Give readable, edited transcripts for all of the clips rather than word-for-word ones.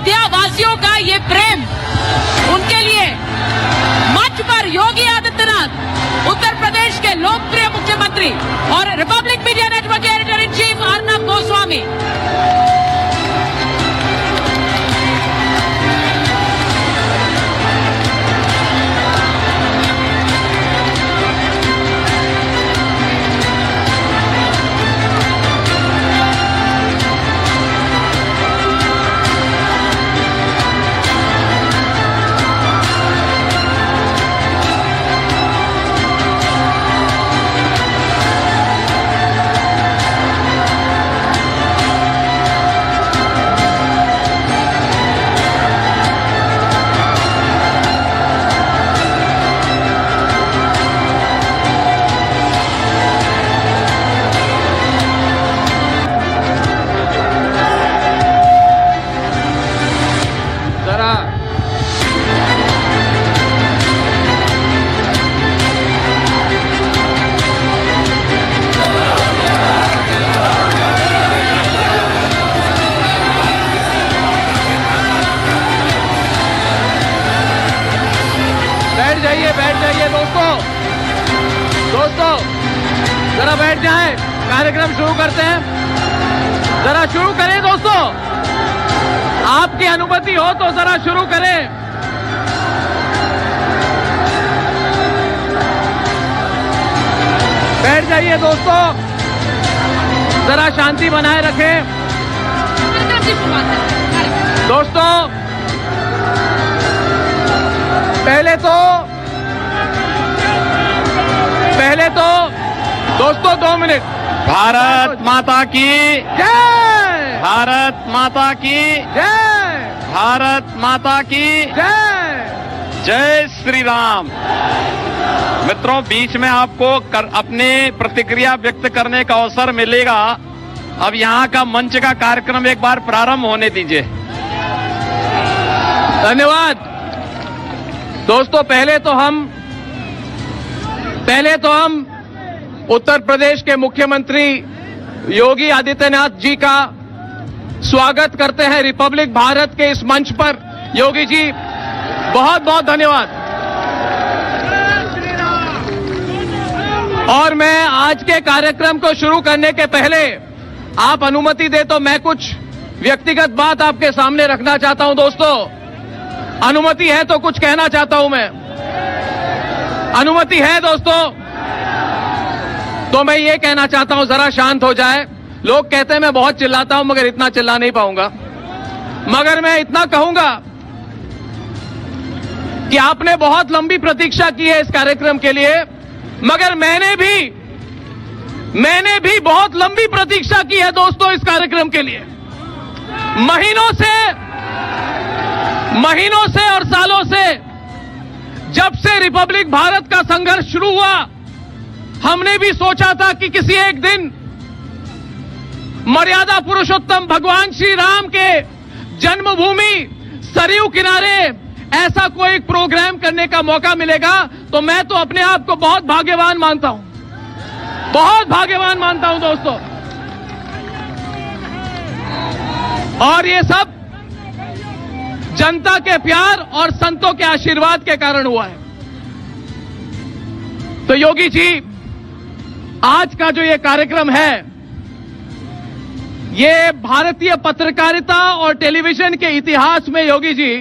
अयोध्या वासियों का ये प्रेम, उनके लिए मंच पर योगी आदित्यनाथ, उत्तर प्रदेश के लोकप्रिय मुख्यमंत्री और रिपब्लिक मीडिया नेटवर्क के editor in chief Arnab Goswami. बैठ जाइए दोस्तों जरा बैठ जाएं, कार्यक्रम शुरू करते हैं। जरा शुरू करें दोस्तों, आपकी अनुमति हो तो जरा शुरू करें। बैठ जाइए दोस्तों, जरा शांति बनाए रखें। दोस्तों पहले तो दोस्तों 2 मिनट। भारत माता की जय, भारत माता की जय, भारत माता की जय, जय श्री राम। मित्रों, बीच में आपको अपने प्रतिक्रिया व्यक्त करने का अवसर मिलेगा। अब यहाँ का मंच का कार्यक्रम एक बार प्रारंभ होने दीजिए। धन्यवाद दोस्तों। पहले तो हम उत्तर प्रदेश के मुख्यमंत्री योगी आदित्यनाथ जी का स्वागत करते हैं रिपब्लिक भारत के इस मंच पर। योगी जी बहुत बहुत धन्यवाद। और मैं आज के कार्यक्रम को शुरू करने के पहले आप अनुमति दे तो मैं कुछ व्यक्तिगत बात आपके सामने रखना चाहता हूं। दोस्तों अनुमति है तो कुछ कहना चाहता हूं मैं। अनुमति है दोस्तों तो मैं ये कहना चाहता हूं, जरा शांत हो जाए। लोग कहते हैं मैं बहुत चिल्लाता हूं, मगर इतना चिल्ला नहीं पाऊंगा। मगर मैं इतना कहूंगा कि आपने बहुत लंबी प्रतीक्षा की है इस कार्यक्रम के लिए, मगर मैंने भी बहुत लंबी प्रतीक्षा की है दोस्तों इस कार्यक्रम के लिए। महीनों से और सालों से, जब से रिपब्लिक भारत का संघर्ष शुरू हुआ, हमने भी सोचा था कि किसी एक दिन मर्यादा पुरुषोत्तम भगवान श्री राम के जन्मभूमि सरयू किनारे ऐसा कोई प्रोग्राम करने का मौका मिलेगा। तो मैं तो अपने आप को बहुत भाग्यवान मानता हूं, बहुत भाग्यवान मानता हूं दोस्तों। और ये सब जनता के प्यार और संतों के आशीर्वाद के कारण हुआ है। तो योगी जी, आज का जो ये कार्यक्रम है, ये भारतीय पत्रकारिता और टेलीविजन के इतिहास में योगी जी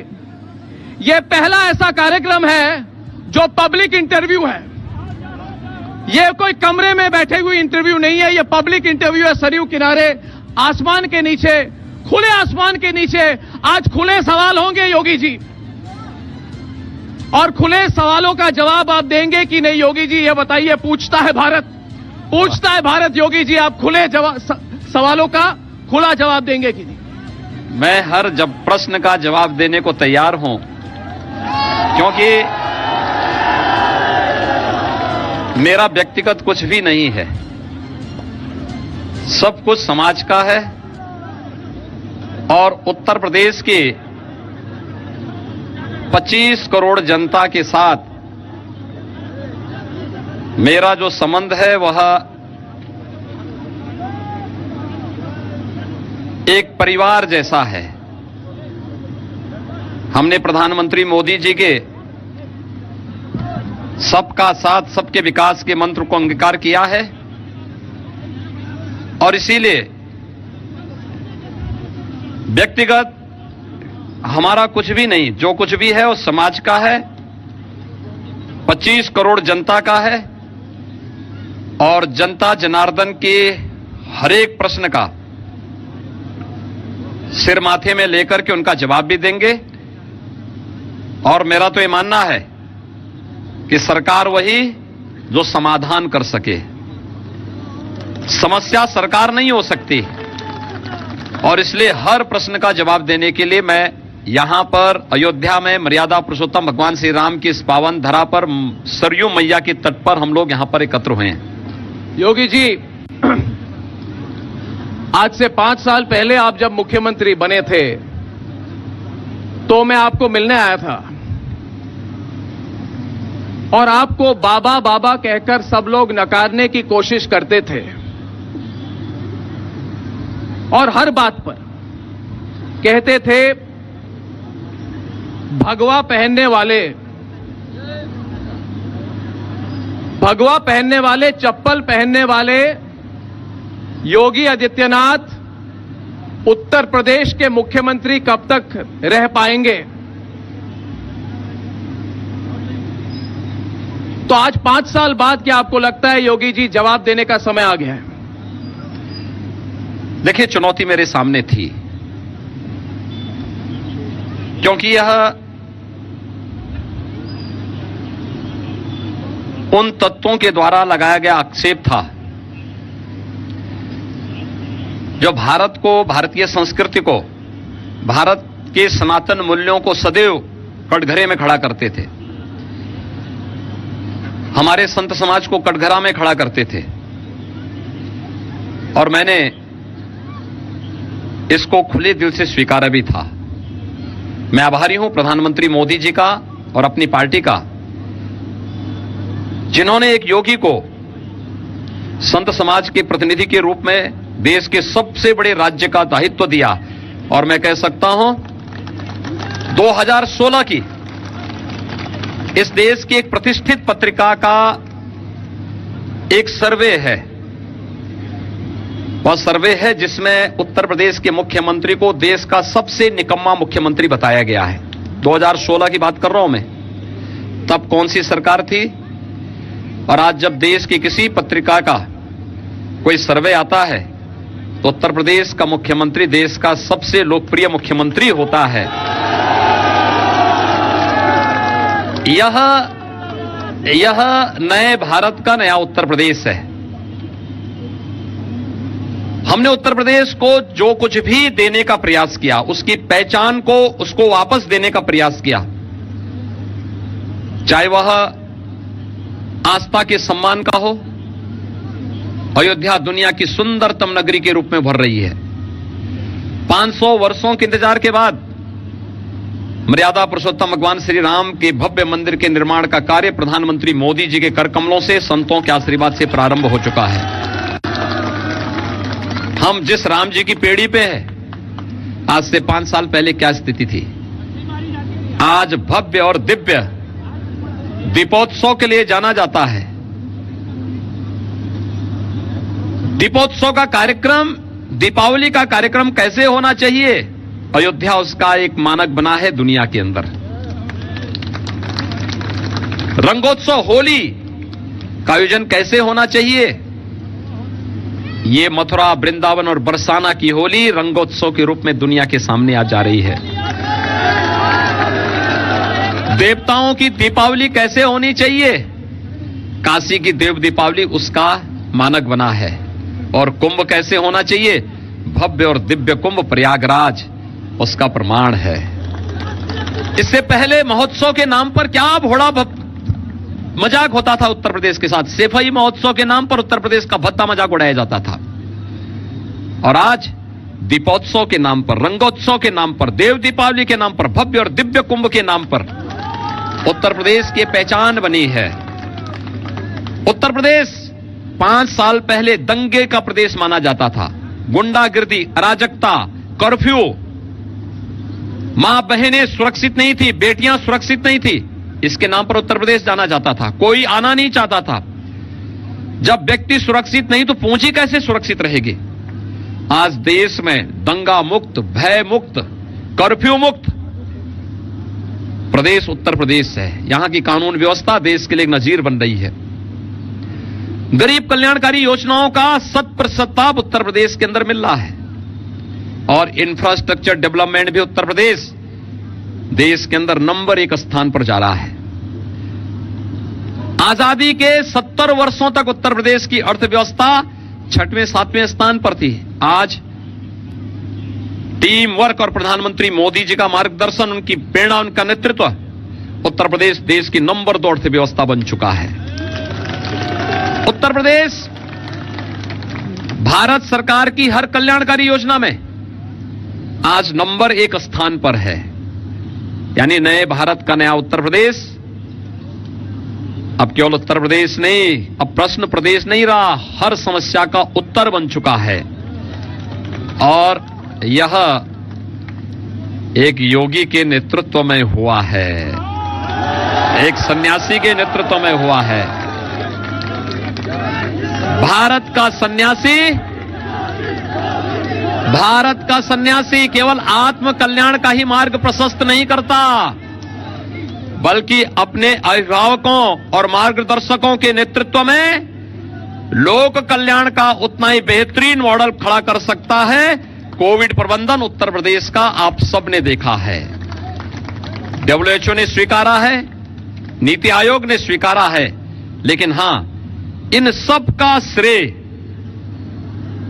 ये पहला ऐसा कार्यक्रम है जो पब्लिक इंटरव्यू है। ये कोई कमरे में बैठे हुए इंटरव्यू नहीं है, ये पब्लिक इंटरव्यू है। सरयू किनारे आसमान के नीचे, खुले आसमान के नीचे आज खुले सवाल होंगे योगी जी, और खुले सवालों का जवाब आप देंगे कि नहीं योगी जी, ये बताइए। पूछता है भारत योगी जी, आप खुले सवालों का खुला जवाब देंगे कि नहीं? मैं हर प्रश्न का जवाब देने को तैयार हूं, क्योंकि मेरा व्यक्तिगत कुछ भी नहीं है, सब कुछ समाज का है। और उत्तर प्रदेश के 25 करोड़ जनता के साथ मेरा जो संबंध है वह एक परिवार जैसा है। हमने प्रधानमंत्री मोदी जी के सबका साथ सबके विकास के मंत्र को अंगीकार किया है और इसीलिए व्यक्तिगत हमारा कुछ भी नहीं, जो कुछ भी है वो समाज का है, 25 करोड़ जनता का है और जनता जनार्दन के हर एक प्रश्न का सिर माथे में लेकर के उनका जवाब भी देंगे। और मेरा तो ये मानना है कि सरकार वही जो समाधान कर सके। समस्या सरकार नहीं हो सकती और इसलिए हर प्रश्न का जवाब देने के लिए मैं यहां पर अयोध्या में मर्यादा पुरुषोत्तम भगवान श्री राम की इस पावन धरा पर सरयू मैया के तट पर हम लोग यहां पर एकत्र हुए हैं। योगी जी, आज से 5 साल पहले आप जब मुख्यमंत्री बने थे तो मैं आपको मिलने आया था और आपको बाबा बाबा कहकर सब लोग नकारने की कोशिश करते थे और हर बात पर कहते थे भगवा पहनने वाले चप्पल पहनने वाले योगी आदित्यनाथ उत्तर प्रदेश के मुख्यमंत्री कब तक रह पाएंगे। तो आज 5 साल बाद क्या आपको लगता है योगी जी जवाब देने का समय आ गया है? देखिए, चुनौती मेरे सामने थी क्योंकि यह उन तत्वों के द्वारा लगाया गया आक्षेप था जो भारत को, भारतीय संस्कृति को, भारत के सनातन मूल्यों को सदैव कटघरे में खड़ा करते थे, हमारे संत समाज को कटघरा में खड़ा करते थे। और मैंने इसको खुले दिल से स्वीकारा भी था। मैं आभारी हूं प्रधानमंत्री मोदी जी का और अपनी पार्टी का, जिन्होंने एक योगी को संत समाज के प्रतिनिधि के रूप में देश के सबसे बड़े राज्य का दायित्व दिया। और मैं कह सकता हूं 2016 की इस देश की एक प्रतिष्ठित पत्रिका का एक सर्वे है, वह सर्वे है जिसमें उत्तर प्रदेश के मुख्यमंत्री को देश का सबसे निकम्मा मुख्यमंत्री बताया गया है। 2016 की बात कर रहा हूं मैं, तब कौन सी सरकार थी। और आज जब देश की किसी पत्रिका का कोई सर्वे आता है तो उत्तर प्रदेश का मुख्यमंत्री देश का सबसे लोकप्रिय मुख्यमंत्री होता है। यह नए भारत का नया उत्तर प्रदेश है। हमने उत्तर प्रदेश को जो कुछ भी देने का प्रयास किया, उसकी पहचान को, उसको वापस देने का प्रयास किया, चाहे वह आस्था के सम्मान का हो। अयोध्या दुनिया की सुंदरतम नगरी के रूप में भर रही है। 500 वर्षों के इंतजार के बाद मर्यादा पुरुषोत्तम भगवान श्री राम के भव्य मंदिर के निर्माण का कार्य प्रधानमंत्री मोदी जी के कर कमलों से, संतों के आशीर्वाद से प्रारंभ हो चुका है। हम जिस राम जी की पेड़ी पे हैं, आज से 5 साल पहले क्या स्थिति थी। आज भव्य और दिव्य दीपोत्सव के लिए जाना जाता है। दीपोत्सव का कार्यक्रम, दीपावली का कार्यक्रम कैसे होना चाहिए, अयोध्या उसका एक मानक बना है दुनिया के अंदर। रंगोत्सव, होली का आयोजन कैसे होना चाहिए, ये मथुरा, वृंदावन और बरसाना की होली रंगोत्सव के रूप में दुनिया के सामने आ जा रही है। देवताओं की दीपावली कैसे होनी चाहिए, काशी की देव दीपावली उसका मानक बना है। और कुंभ कैसे होना चाहिए, भव्य और दिव्य कुंभ प्रयागराज उसका प्रमाण है। इससे पहले महोत्सव के नाम पर क्या भोड़ा मजाक होता था उत्तर प्रदेश के साथ। सफाई महोत्सव के नाम पर उत्तर प्रदेश का भद्दा मजाक उड़ाया जाता था। और आज दीपोत्सव के नाम पर, रंगोत्सव के नाम पर, देव दीपावली के नाम पर, भव्य और दिव्य कुंभ के नाम पर उत्तर प्रदेश की पहचान बनी है। उत्तर प्रदेश 5 साल पहले दंगे का प्रदेश माना जाता था। गुंडागिर्दी, अराजकता, कर्फ्यू, मां बहनें सुरक्षित नहीं थी, बेटियां सुरक्षित नहीं थी, इसके नाम पर उत्तर प्रदेश जाना जाता था। कोई आना नहीं चाहता था। जब व्यक्ति सुरक्षित नहीं तो पूंजी कैसे सुरक्षित रहेगी? आज देश में दंगा मुक्त, भय मुक्त, कर्फ्यू मुक्त प्रदेश उत्तर प्रदेश है। यहां की कानून व्यवस्था देश के लिए एक नजीर बन रही है। गरीब कल्याणकारी योजनाओं का 100% लाभ उत्तर प्रदेश के अंदर मिल रहा है और इंफ्रास्ट्रक्चर डेवलपमेंट भी उत्तर प्रदेश देश के अंदर नंबर 1 स्थान पर जा रहा है। आजादी के 70 वर्षों तक उत्तर प्रदेश की अर्थव्यवस्था 6वें 7वें स्थान पर थी। आज टीम वर्क और प्रधानमंत्री मोदी जी का मार्गदर्शन, उनकी प्रेरणा, उनका नेतृत्व, उत्तर प्रदेश देश की नंबर 2 अर्थव्यवस्था बन चुका है। उत्तर प्रदेश भारत सरकार की हर कल्याणकारी योजना में आज नंबर 1 स्थान पर है। यानी नए भारत का नया उत्तर प्रदेश अब केवल उत्तर प्रदेश नहीं, अब प्रश्न प्रदेश नहीं रहा, हर समस्या का उत्तर बन चुका है। और यह एक योगी के नेतृत्व में हुआ है, एक सन्यासी के नेतृत्व में हुआ है। भारत का सन्यासी केवल आत्म कल्याण का ही मार्ग प्रशस्त नहीं करता, बल्कि अपने अभिभावकों और मार्गदर्शकों के नेतृत्व में लोक कल्याण का उतना ही बेहतरीन मॉडल खड़ा कर सकता है। कोविड प्रबंधन उत्तर प्रदेश का आप सबने देखा है। WHO ने स्वीकारा है, नीति आयोग ने स्वीकारा है, लेकिन हां, इन सब का श्रेय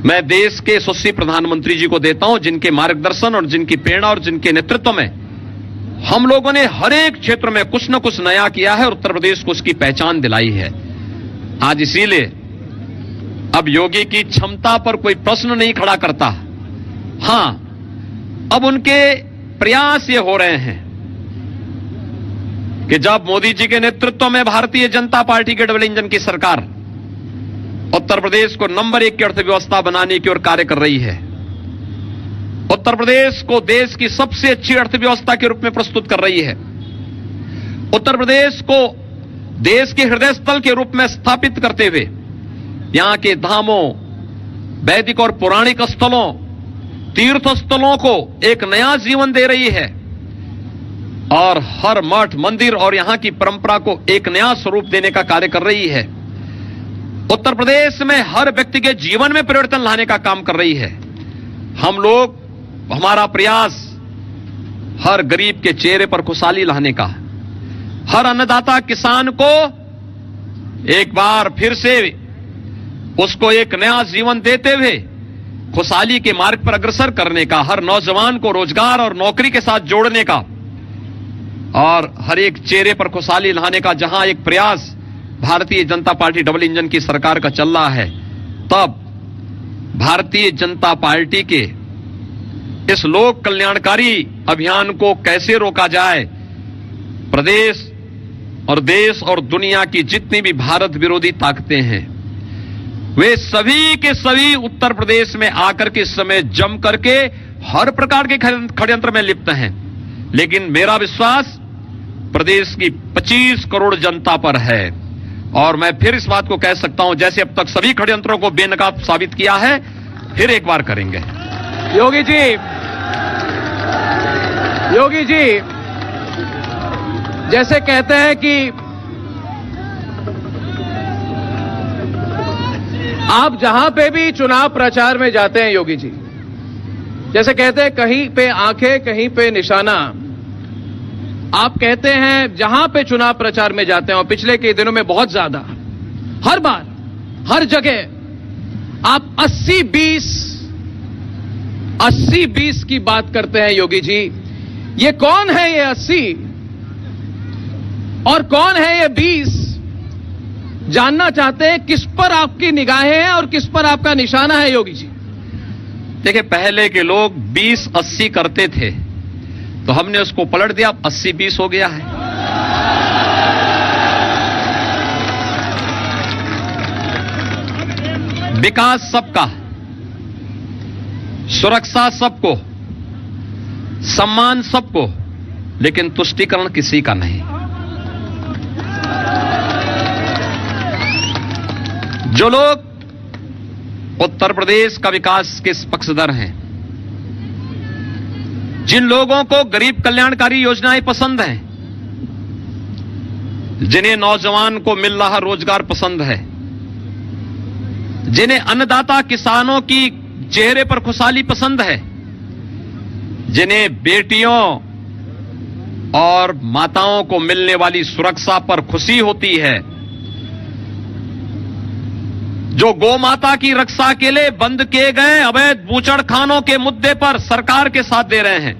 मैं देश के यशस्वी प्रधानमंत्री जी को देता हूं, जिनके मार्गदर्शन और जिनकी प्रेरणा और जिनके नेतृत्व में हम लोगों ने हर एक क्षेत्र में कुछ न कुछ नया किया है और उत्तर प्रदेश को उसकी पहचान दिलाई है। आज इसीलिए अब योगी की क्षमता पर कोई प्रश्न नहीं खड़ा करता। हां, अब उनके प्रयास ये हो रहे हैं कि जब मोदी जी के नेतृत्व में भारतीय जनता पार्टी के डबल इंजन की सरकार उत्तर प्रदेश को नंबर 1 की अर्थव्यवस्था बनाने की ओर कार्य कर रही है, उत्तर प्रदेश को देश की सबसे अच्छी अर्थव्यवस्था के रूप में प्रस्तुत कर रही है, उत्तर प्रदेश को देश के हृदय स्थल के रूप में स्थापित करते हुए यहां के धामों, वैदिक और पौराणिक स्थलों, तीर्थ स्थलों को एक नया जीवन दे रही है और हर मठ, मंदिर और यहां की परंपरा को एक नया स्वरूप देने का कार्य कर रही है। उत्तर प्रदेश में हर व्यक्ति के जीवन में परिवर्तन लाने का काम कर रही है। हम लोग, हमारा प्रयास हर गरीब के चेहरे पर खुशहाली लाने का, हर अन्नदाता किसान को एक बार फिर से उसको एक नया जीवन देते हुए खुशहाली के मार्ग पर अग्रसर करने का, हर नौजवान को रोजगार और नौकरी के साथ जोड़ने का और हर एक चेहरे पर खुशहाली लाने का जहां एक प्रयास Bharatiya Janata party double engine की सरकार का चल रहा है, तब भारतीय जनता पार्टी के इस लोक कल्याणकारी अभियान को कैसे रोका जाए, प्रदेश और देश और दुनिया की जितनी भी भारत विरोधी ताकतें हैं, वे सभी के सभी उत्तर प्रदेश में आकर के इस समय जम करके हर प्रकार के षड्यंत्र में लिप्त हैं। लेकिन मेरा विश्वास प्रदेश की 25 करोड़ जनता पर है और मैं फिर इस बात को कह सकता हूं, जैसे अब तक सभी षड्यंत्रों को बेनकाब साबित किया है, फिर एक बार करेंगे। योगी जी जैसे कहते हैं कि आप जहां पे भी चुनाव प्रचार में जाते हैं, योगी जी, जैसे कहते हैं कहीं पे आंखें कहीं पे निशाना, आप कहते हैं जहां पे चुनाव प्रचार में जाते हैं और पिछले कई दिनों में बहुत ज्यादा, हर बार हर जगह आप 80-20 की बात करते हैं। योगी जी, ये कौन है ये 80 और कौन है ये 20? जानना चाहते हैं किस पर आपकी निगाहें हैं और किस पर आपका निशाना है। योगी जी देखिए, पहले के लोग 20-80 करते थे तो हमने उसको पलट दिया, 80-20 हो गया है। विकास सबका, सुरक्षा सबको, सम्मान सबको, लेकिन तुष्टीकरण किसी का नहीं। जो लोग उत्तर प्रदेश का विकास के पक्षधर हैं, जिन लोगों को गरीब कल्याणकारी योजनाएं पसंद हैं, जिन्हें नौजवान को मिल रहा रोजगार पसंद है, जिन्हें अन्नदाता किसानों की चेहरे पर खुशहाली पसंद है, जिन्हें बेटियों और माताओं को मिलने वाली सुरक्षा पर खुशी होती है, जो गौ माता की रक्षा के लिए बंद किए गए अवैध बूचड़खानों के मुद्दे पर सरकार के साथ दे रहे हैं,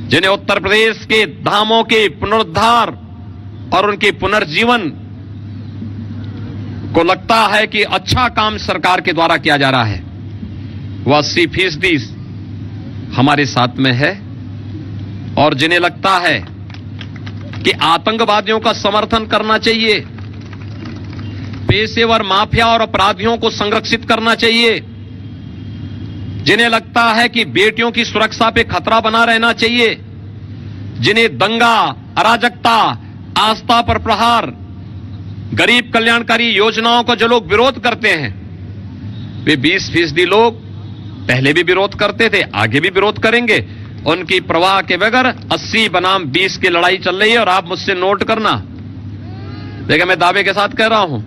जिन्हें उत्तर प्रदेश के धामों के पुनरुद्धार और उनके पुनर्जीवन को लगता है कि अच्छा काम सरकार के द्वारा किया जा रहा है, वह 80% हमारे साथ में है। और जिन्हें लगता है कि आतंकवादियों का समर्थन करना चाहिए, पेशेवर माफिया और अपराधियों को संरक्षित करना चाहिए, जिन्हें लगता है कि बेटियों की सुरक्षा पे खतरा बना रहना चाहिए, जिन्हें दंगा, अराजकता, आस्था पर प्रहार, गरीब कल्याणकारी योजनाओं का जो लोग विरोध करते हैं, वे 20% लोग पहले भी विरोध करते थे, आगे भी विरोध करेंगे। उनकी प्रवाह के बगैर 80 बनाम 20 की लड़ाई चल रही है। और आप मुझसे नोट करना, देखिए मैं दावे के साथ कह रहा हूं,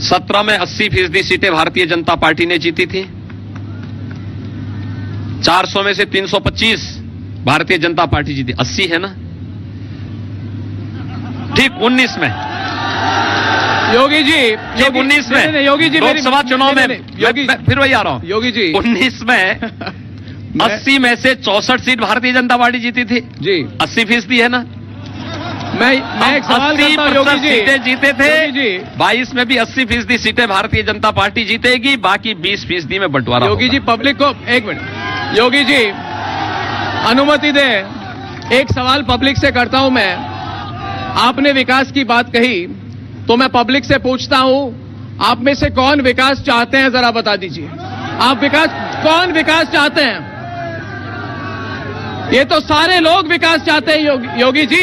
17 में 80% सीटें भारतीय जनता पार्टी ने जीती थी, 400 में से 325 भारतीय जनता पार्टी जीती, 80 है ना? ठीक 19 में योगी जी, ठीक 19 में योगी जी, लोकसभा चुनाव में योगी फिर वही आ रहा हूं, योगी जी 19 में 80 में से 64 सीट भारतीय जनता पार्टी जीती थी जी, 80% है ना? मैं एक सवाल करता हूं योगी जी, सीटें जीते थे योगी जी, 22 में भी 80% सीटें भारतीय जनता पार्टी जीतेगी, बाकी 20% में बंटवारा योगी जी पब्लिक को, एक मिनट योगी जी अनुमति दे, एक सवाल पब्लिक से करता हूं मैं। आपने विकास की बात कही तो मैं पब्लिक से पूछता हूं, आप में से कौन विकास चाहते हैं, जरा बता दीजिए। आप कौन विकास चाहते हैं? ये तो सारे लोग विकास चाहते हैं योगी जी।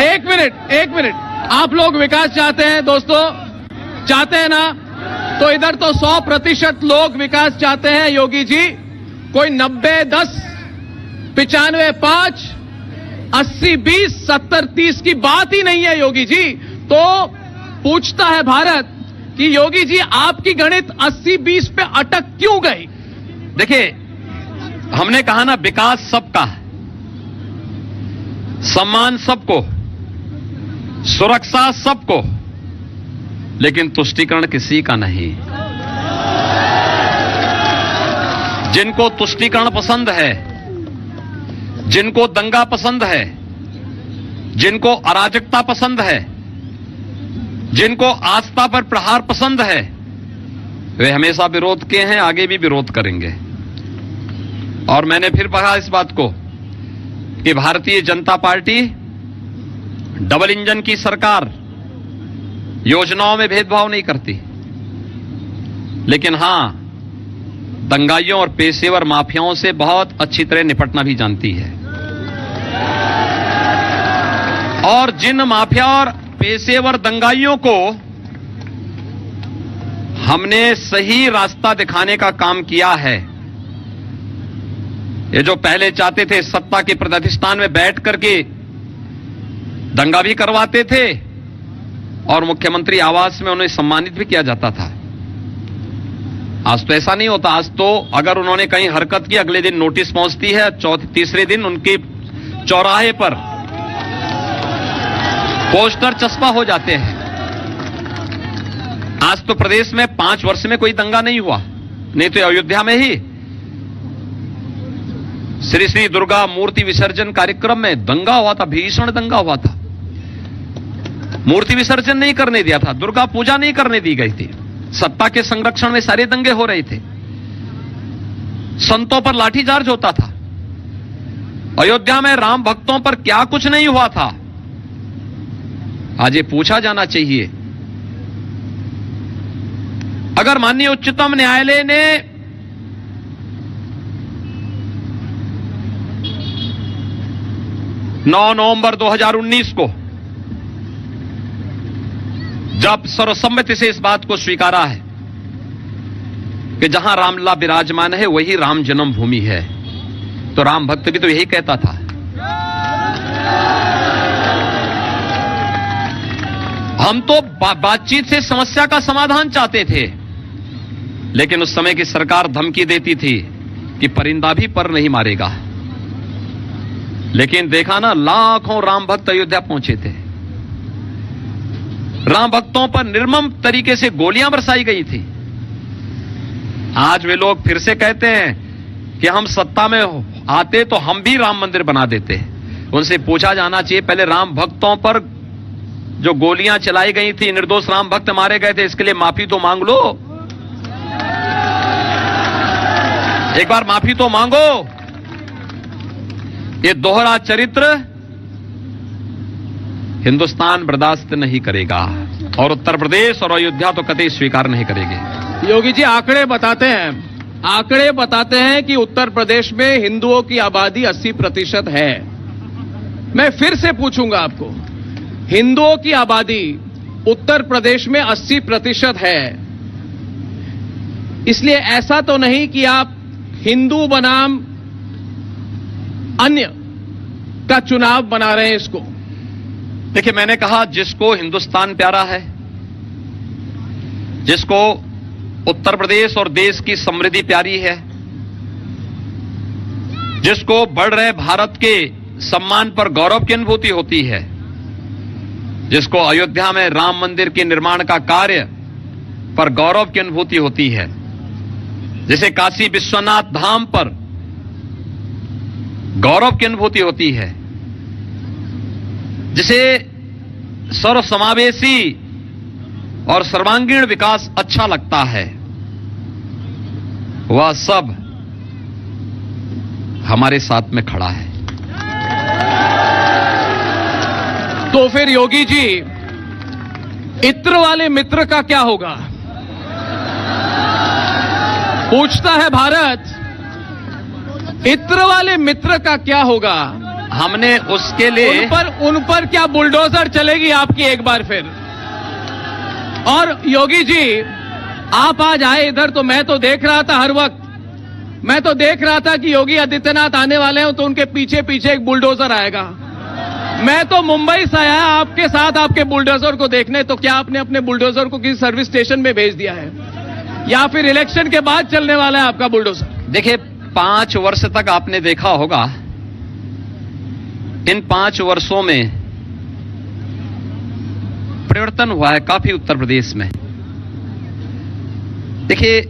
एक मिनट, आप लोग विकास चाहते हैं दोस्तों, चाहते हैं ना? तो इधर तो 100% लोग विकास चाहते हैं योगी जी, कोई 90-10, 95-5, 80-20, 70-30 की बात ही नहीं है योगी जी। तो पूछता है भारत कि योगी जी आपकी गणित 80-20 पे अटक क्यों गई? देखिए, हमने कहा ना, विकास सबका, सम्मान सबको, सुरक्षा सबको, लेकिन तुष्टीकरण किसी का नहीं। जिनको तुष्टीकरण पसंद है, जिनको दंगा पसंद है, जिनको अराजकता पसंद है, जिनको आस्था पर प्रहार पसंद है, वे हमेशा विरोध किए हैं, आगे भी विरोध करेंगे। और मैंने फिर कहा इस बात को कि Bharatiya Janata party double engine की सरकार योजनाओं में भेदभाव नहीं करती, लेकिन हां, दंगाइयों और पेशेवर माफियाओं से बहुत अच्छी तरह निपटना भी जानती है। और जिन माफिया और पेशेवर दंगाइयों को हमने सही रास्ता दिखाने का काम किया है, ये जो पहले चाहते थे सत्ता के प्रतिष्ठान में बैठ करके दंगा भी करवाते थे और मुख्यमंत्री आवास में उन्हें सम्मानित भी किया जाता था, आज तो ऐसा नहीं होता। आज तो अगर उन्होंने कहीं हरकत की, अगले दिन नोटिस पहुंचती है, तीसरे दिन उनके चौराहे पर पोस्टर चस्पा हो जाते हैं। आज तो प्रदेश में 5 वर्ष में कोई दंगा नहीं हुआ, नहीं तो अयोध्या में ही श्री श्री दुर्गा मूर्ति विसर्जन कार्यक्रम में दंगा हुआ था, भीषण दंगा हुआ था। मूर्ति विसर्जन नहीं करने दिया था, दुर्गा पूजा नहीं करने दी गई थी, सत्ता के संरक्षण में सारे दंगे हो रहे थे, संतों पर लाठीचार्ज होता था। अयोध्या में राम भक्तों पर क्या कुछ नहीं हुआ था, आज ये पूछा जाना चाहिए। अगर माननीय उच्चतम न्यायालय ने 9 नवंबर 2019 को जब सर्वसम्मति से इस बात को स्वीकारा है कि जहां रामलला विराजमान है वही राम जन्मभूमि है, तो राम भक्त भी तो यही कहता था। हम तो बातचीत से समस्या का समाधान चाहते थे, लेकिन उस समय की सरकार धमकी देती थी कि परिंदा भी पर नहीं मारेगा। लेकिन देखा ना, लाखों राम भक्त अयोध्या पहुंचे थे। राम भक्तों पर निर्मम तरीके से गोलियां बरसाई गई थी। आज वे लोग फिर से कहते हैं कि हम सत्ता में आते तो हम भी राम मंदिर बना देते। उनसे पूछा जाना चाहिए, पहले राम भक्तों पर जो गोलियां चलाई गई थी, निर्दोष राम भक्त मारे गए थे, इसके लिए माफी तो मांग लो, एक बार माफी तो मांगो। ये दोहरा चरित्र हिंदुस्तान बर्दाश्त नहीं करेगा और उत्तर प्रदेश और अयोध्या तो कतई स्वीकार नहीं करेंगे। योगी जी आंकड़े बताते हैं कि उत्तर प्रदेश में हिंदुओं की आबादी 80% है। मैं फिर से पूछूंगा आपको, हिंदुओं की आबादी उत्तर प्रदेश में 80% है, इसलिए ऐसा तो नहीं कि आप हिंदू बनाम अन्य का चुनाव बना रहे हैं इसको। देखिए, मैंने कहा जिसको हिंदुस्तान प्यारा है, जिसको उत्तर प्रदेश और देश की समृद्धि प्यारी है, जिसको बढ़ रहे भारत के सम्मान पर गौरव की अनुभूति होती है, जिसको अयोध्या में राम मंदिर के निर्माण का कार्य पर गौरव की अनुभूति होती है, जिसे काशी विश्वनाथ धाम पर गौरव की अनुभूति होती है, जिसे सर्वसमावेशी और सर्वांगीण विकास अच्छा लगता है, वह सब हमारे साथ में खड़ा है। तो फिर योगी जी, इत्र वाले मित्र का क्या होगा? पूछता है भारत, इत्र वाले मित्र का क्या होगा? हमने उसके लिए उन पर क्या बुलडोजर चलेगी आपकी एक बार फिर? और योगी जी, आप आज आए इधर तो मैं तो देख रहा था, हर वक्त मैं तो देख रहा था कि योगी आदित्यनाथ आने वाले हैं तो उनके पीछे पीछे एक बुलडोजर आएगा। मैं तो मुंबई से आया आपके साथ आपके बुलडोजर को देखने, तो क्या आपने अपने बुलडोजर को किसी सर्विस स्टेशन में भेज दिया है या फिर इलेक्शन के बाद चलने वाला है आपका बुलडोजर? देखिए, 5 वर्ष तक आपने देखा होगा, इन 5 वर्षों में परिवर्तन हुआ है काफी उत्तर प्रदेश में। देखिए,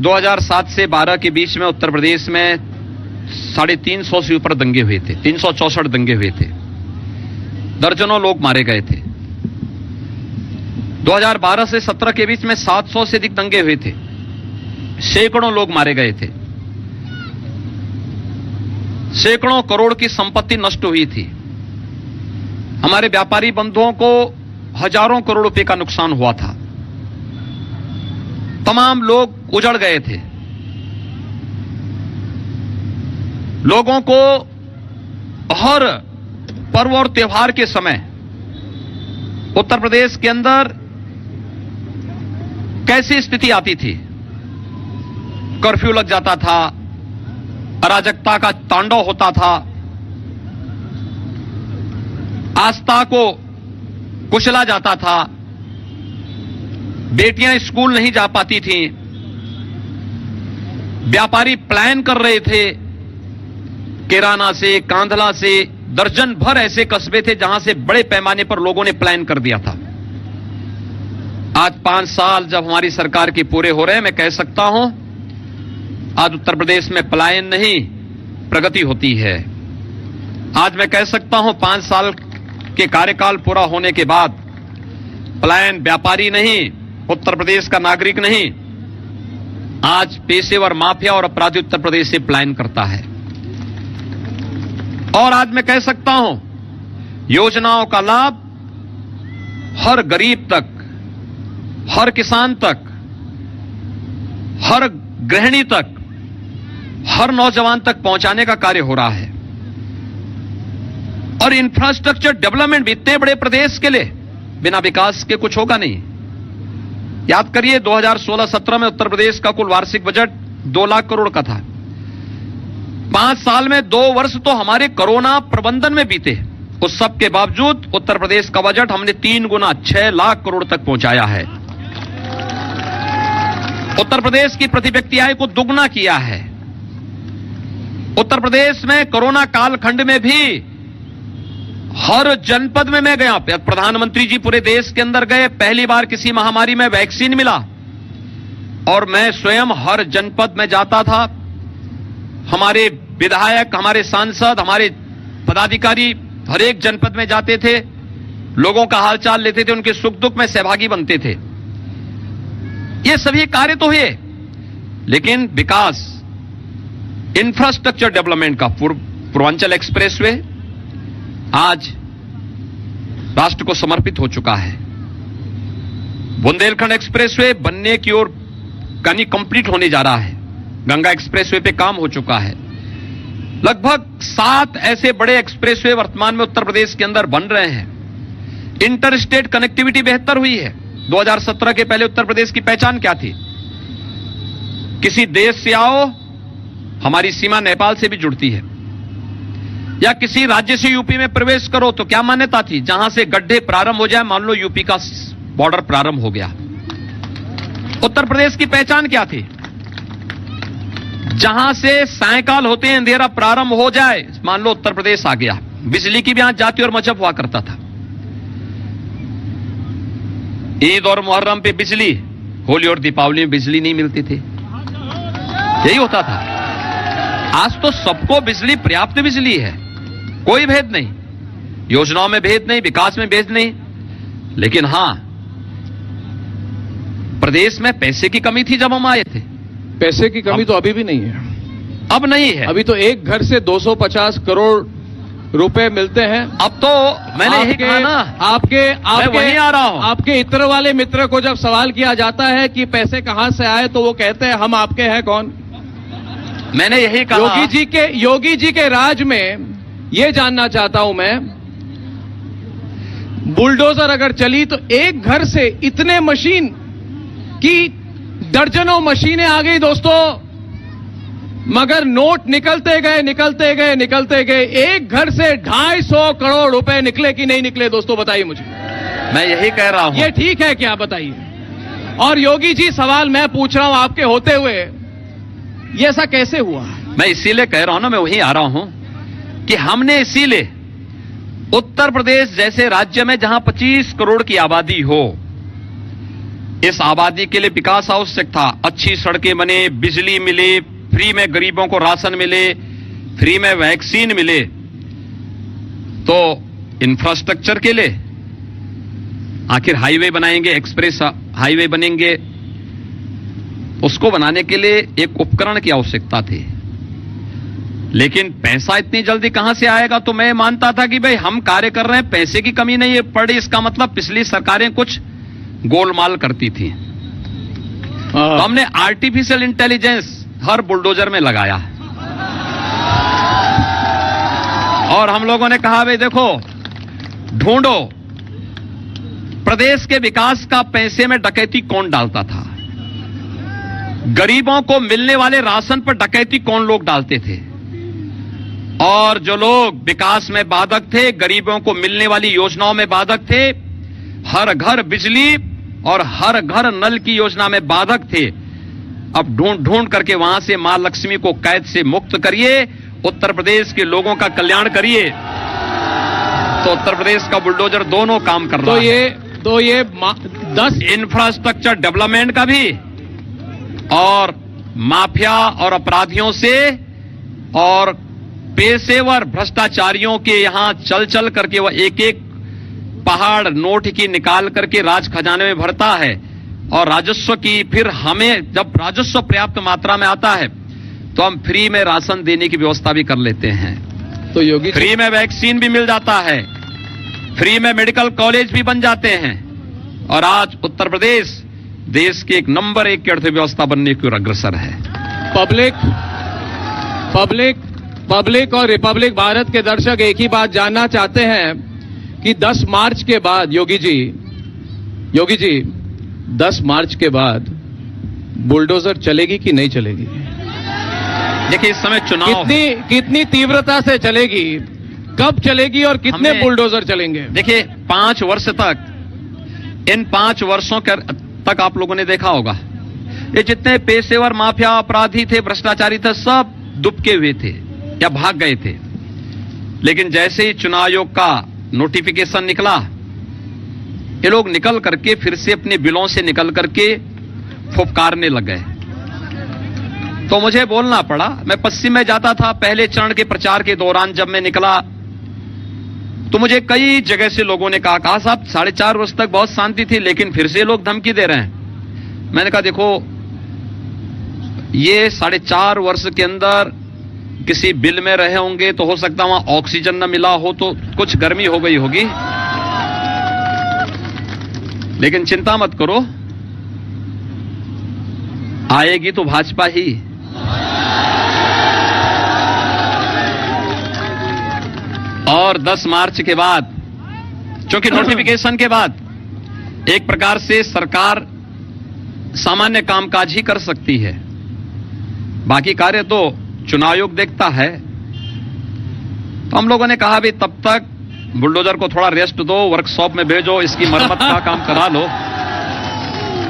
2007 से 12 के बीच में उत्तर प्रदेश में 350 से ऊपर दंगे हुए थे, 364 दंगे हुए थे, दर्जनों लोग मारे गए थे। 2012 से 17 के बीच में 700 से अधिक दंगे हुए थे, सैकड़ों लोग मारे गए थे, सैकड़ों करोड़ की संपत्ति नष्ट हुई थी, हमारे व्यापारी बंधुओं को हजारों करोड़ रुपए का नुकसान हुआ था, तमाम लोग उजड़ गए थे। लोगों को हर पर्व और त्योहार के समय उत्तर प्रदेश के अंदर कैसी स्थिति आती थी? कर्फ्यू लग जाता था, अराजकता का तांडव होता था, आस्था को कुचला जाता था, बेटियां स्कूल नहीं जा पाती थीं, व्यापारी प्लान कर रहे थे, किराना से कांधला से दर्जन भर ऐसे कस्बे थे जहां से बड़े पैमाने पर लोगों ने प्लान कर दिया था। आज 5 साल जब हमारी सरकार के पूरे हो रहे हैं, मैं कह सकता हूं आज उत्तर प्रदेश में पलायन नहीं प्रगति होती है। आज मैं कह सकता हूं 5 साल के कार्यकाल पूरा होने के बाद पलायन व्यापारी नहीं, उत्तर प्रदेश का नागरिक नहीं, आज पेशेवर माफिया और अपराधी उत्तर प्रदेश से पलायन करता है। और आज मैं कह सकता हूं योजनाओं का लाभ हर गरीब तक, हर किसान तक, हर गृहिणी तक, हर नौजवान तक पहुंचाने का कार्य हो रहा है। और इंफ्रास्ट्रक्चर डेवलपमेंट भी इतने बड़े प्रदेश के लिए बिना विकास के कुछ होगा नहीं। याद करिए 2016-17 में उत्तर प्रदेश का कुल वार्षिक बजट 2 लाख करोड़ का था। 5 साल में 2 वर्ष तो हमारे कोरोना प्रबंधन में बीते, उस सब के बावजूद उत्तर प्रदेश का बजट हमने 3 गुना 6 लाख करोड़ तक पहुंचाया है। उत्तर प्रदेश की प्रति व्यक्ति आय को दुगना किया है। उत्तर प्रदेश में कोरोना कालखंड में भी हर जनपद में मैं गया, प्रधानमंत्री जी पूरे देश के अंदर गए, पहली बार किसी महामारी में वैक्सीन मिला और मैं स्वयं हर जनपद में जाता था। हमारे विधायक, हमारे सांसद, हमारे पदाधिकारी हर एक जनपद में जाते थे, लोगों का हालचाल लेते थे, उनके सुख दुख में सहभागी बनते थे। ये सभी कार्य तो हुए, लेकिन विकास, इंफ्रास्ट्रक्चर डेवलपमेंट का पूर्वांचल एक्सप्रेसवे आज राष्ट्र को समर्पित हो चुका है। बुंदेलखंड एक्सप्रेसवे बनने की ओर यानी कंप्लीट होने जा रहा है। गंगा एक्सप्रेसवे पे काम हो चुका है। लगभग 7 ऐसे बड़े एक्सप्रेसवे वर्तमान में उत्तर प्रदेश के अंदर बन रहे हैं। इंटर स्टेट कनेक्टिविटी बेहतर हुई है। 2017 के पहले उत्तर प्रदेश की पहचान क्या थी? किसी देश से आओ, हमारी सीमा नेपाल से भी जुड़ती है, या किसी राज्य से यूपी में प्रवेश करो तो क्या मान्यता थी? जहां से गड्ढे प्रारंभ हो जाए, मान लो यूपी का बॉर्डर प्रारंभ हो गया। उत्तर प्रदेश की पहचान क्या थी? जहां से सायकाल होते हैं अंधेरा प्रारंभ हो जाए, मान लो उत्तर प्रदेश आ गया। बिजली की भी यहां जाति और मजहब हुआ करता था। ईद और मुहर्रम पे बिजली, होली और दीपावली में बिजली नहीं मिलती थी, यही होता था। आज तो सबको बिजली, पर्याप्त बिजली है, कोई भेद नहीं, योजनाओं में भेद नहीं, विकास में भेद नहीं। लेकिन हां, प्रदेश में पैसे की कमी थी जब हम आए थे। पैसे की कमी तो अभी भी नहीं है। अब नहीं है। अभी तो एक घर से 250 करोड़ रुपए मिलते हैं। अब तो मैंने यही कहा ना, मैं वहीं आ रहा हूं। आपके इत्र वाले मित्र को जब सवाल किया जाता है कि पैसे कहां से आए, तो वो कहते हैं हम आपके हैं कौन? मैंने यही कहा। योगी जी के राज में ये जानना चाहता हूं मैं, बुलडोजर अगर चली तो एक घर से इतने मशीन की दर्जनों मशीनें आ गई दोस्तों, मगर नोट निकलते गए। एक घर से 250 करोड़ रुपए निकले कि नहीं निकले दोस्तों, बताइए मुझे। मैं यही कह रहा हूं। ये ठीक है क्या, बताइए। और योगी जी, सवाल मैं पूछ रहा हूं आपके होते हुए, ये ऐसा कैसे हुआ? मैं इसीलिए कह रहा हूं ना, मैं वहीं आ रहा हूं कि हमने इसीलिए उत्तर प्रदेश जैसे राज्य में जहां 25 करोड़ की आबादी हो, इस आबादी के लिए विकास आवश्यक था। अच्छी सड़कें बने, बिजली मिले, फ्री में गरीबों को राशन मिले, फ्री में वैक्सीन मिले। तो इंफ्रास्ट्रक्चर के लिए आखिर हाईवे बनाएंगे, एक्सप्रेस हाईवे बनेंगे, उसको बनाने के लिए एक उपकरण की आवश्यकता थी। लेकिन पैसा इतनी जल्दी कहां से आएगा? तो मैं मानता था कि भाई हम कार्य कर रहे हैं, पैसे की कमी नहीं है पड़ी, इसका मतलब पिछली सरकारें कुछ गोलमाल करती थी। तो हमने आर्टिफिशियल इंटेलिजेंस हर बुलडोजर में लगाया और हम लोगों ने कहा भाई देखो, ढूंढो प्रदेश के विकास का पैसे में डकैती कौन डालता था, गरीबों को मिलने वाले राशन पर डकैती कौन लोग डालते थे, और जो लोग विकास में बाधक थे, गरीबों को मिलने वाली योजनाओं में बाधक थे, हर घर बिजली और हर घर नल की योजना में बाधक थे, अब ढूंढ करके वहां से मां लक्ष्मी को कैद से मुक्त करिए, उत्तर प्रदेश के लोगों का कल्याण करिए। तो उत्तर प्रदेश का बुलडोजर दोनों काम कर रहा है। तो ये 10 इंफ्रास्ट्रक्चर डेवलपमेंट का भी, और माफिया और अपराधियों से और पेशेवर भ्रष्टाचारियों के यहां चल करके वह एक एक पहाड़ नोट की निकाल करके राज खजाने में भरता है, और राजस्व की फिर हमें जब राजस्व पर्याप्त मात्रा में आता है तो हम फ्री में राशन देने की व्यवस्था भी कर लेते हैं। तो योगी फ्री में वैक्सीन भी मिल जाता है, फ्री में मेडिकल कॉलेज भी बन जाते हैं, और आज उत्तर प्रदेश देश के एक नंबर 1 की अर्थव्यवस्था बनने की ओर अग्रसर है। पब्लिक पब्लिक और रिपब्लिक भारत के दर्शक एक ही बात जानना चाहते हैं कि 10 मार्च के बाद योगी जी 10 मार्च के बाद बुलडोजर चलेगी कि नहीं चलेगी? देखिए, इस समय चुनाव कितनी तीव्रता से चलेगी, कब चलेगी और कितने बुलडोजर चलेंगे? देखिए, 5 वर्ष तक, इन 5 वर्षों तक आप लोगों ने देखा होगा, ये जितने पेशेवर माफिया अपराधी थे, भ्रष्टाचारी थे, सब दुबके हुए थे या भाग गए थे। लेकिन जैसे ही चुनाव आयोग का नोटिफिकेशन निकला, ये लोग निकल करके फिर से अपने बिलों से निकल करके फुफकारने लग गए। तो मुझे बोलना पड़ा। मैं पश्चिम में जाता था पहले चरण के प्रचार के दौरान, जब मैं निकला तो मुझे कई जगह से लोगों ने कहा साहब 4.5 वर्ष तक बहुत शांति थी, लेकिन फिर से लोग धमकी दे रहे हैं। मैंने कहा देखो, ये 4.5 वर्ष के अंदर किसी बिल में रहे होंगे तो हो सकता वहां ऑक्सीजन न मिला हो, तो कुछ गर्मी हो गई होगी, लेकिन चिंता मत करो, आएगी तो भाजपा ही। और 10 मार्च के बाद, क्योंकि नोटिफिकेशन के बाद एक प्रकार से सरकार सामान्य कामकाज ही कर सकती है, बाकी कार्य तो चुनाव आयोग देखता है। तो हम लोगों ने कहा भी तब तक बुलडोजर को थोड़ा रेस्ट दो, वर्कशॉप में भेजो, इसकी मरम्मत का काम करा लो,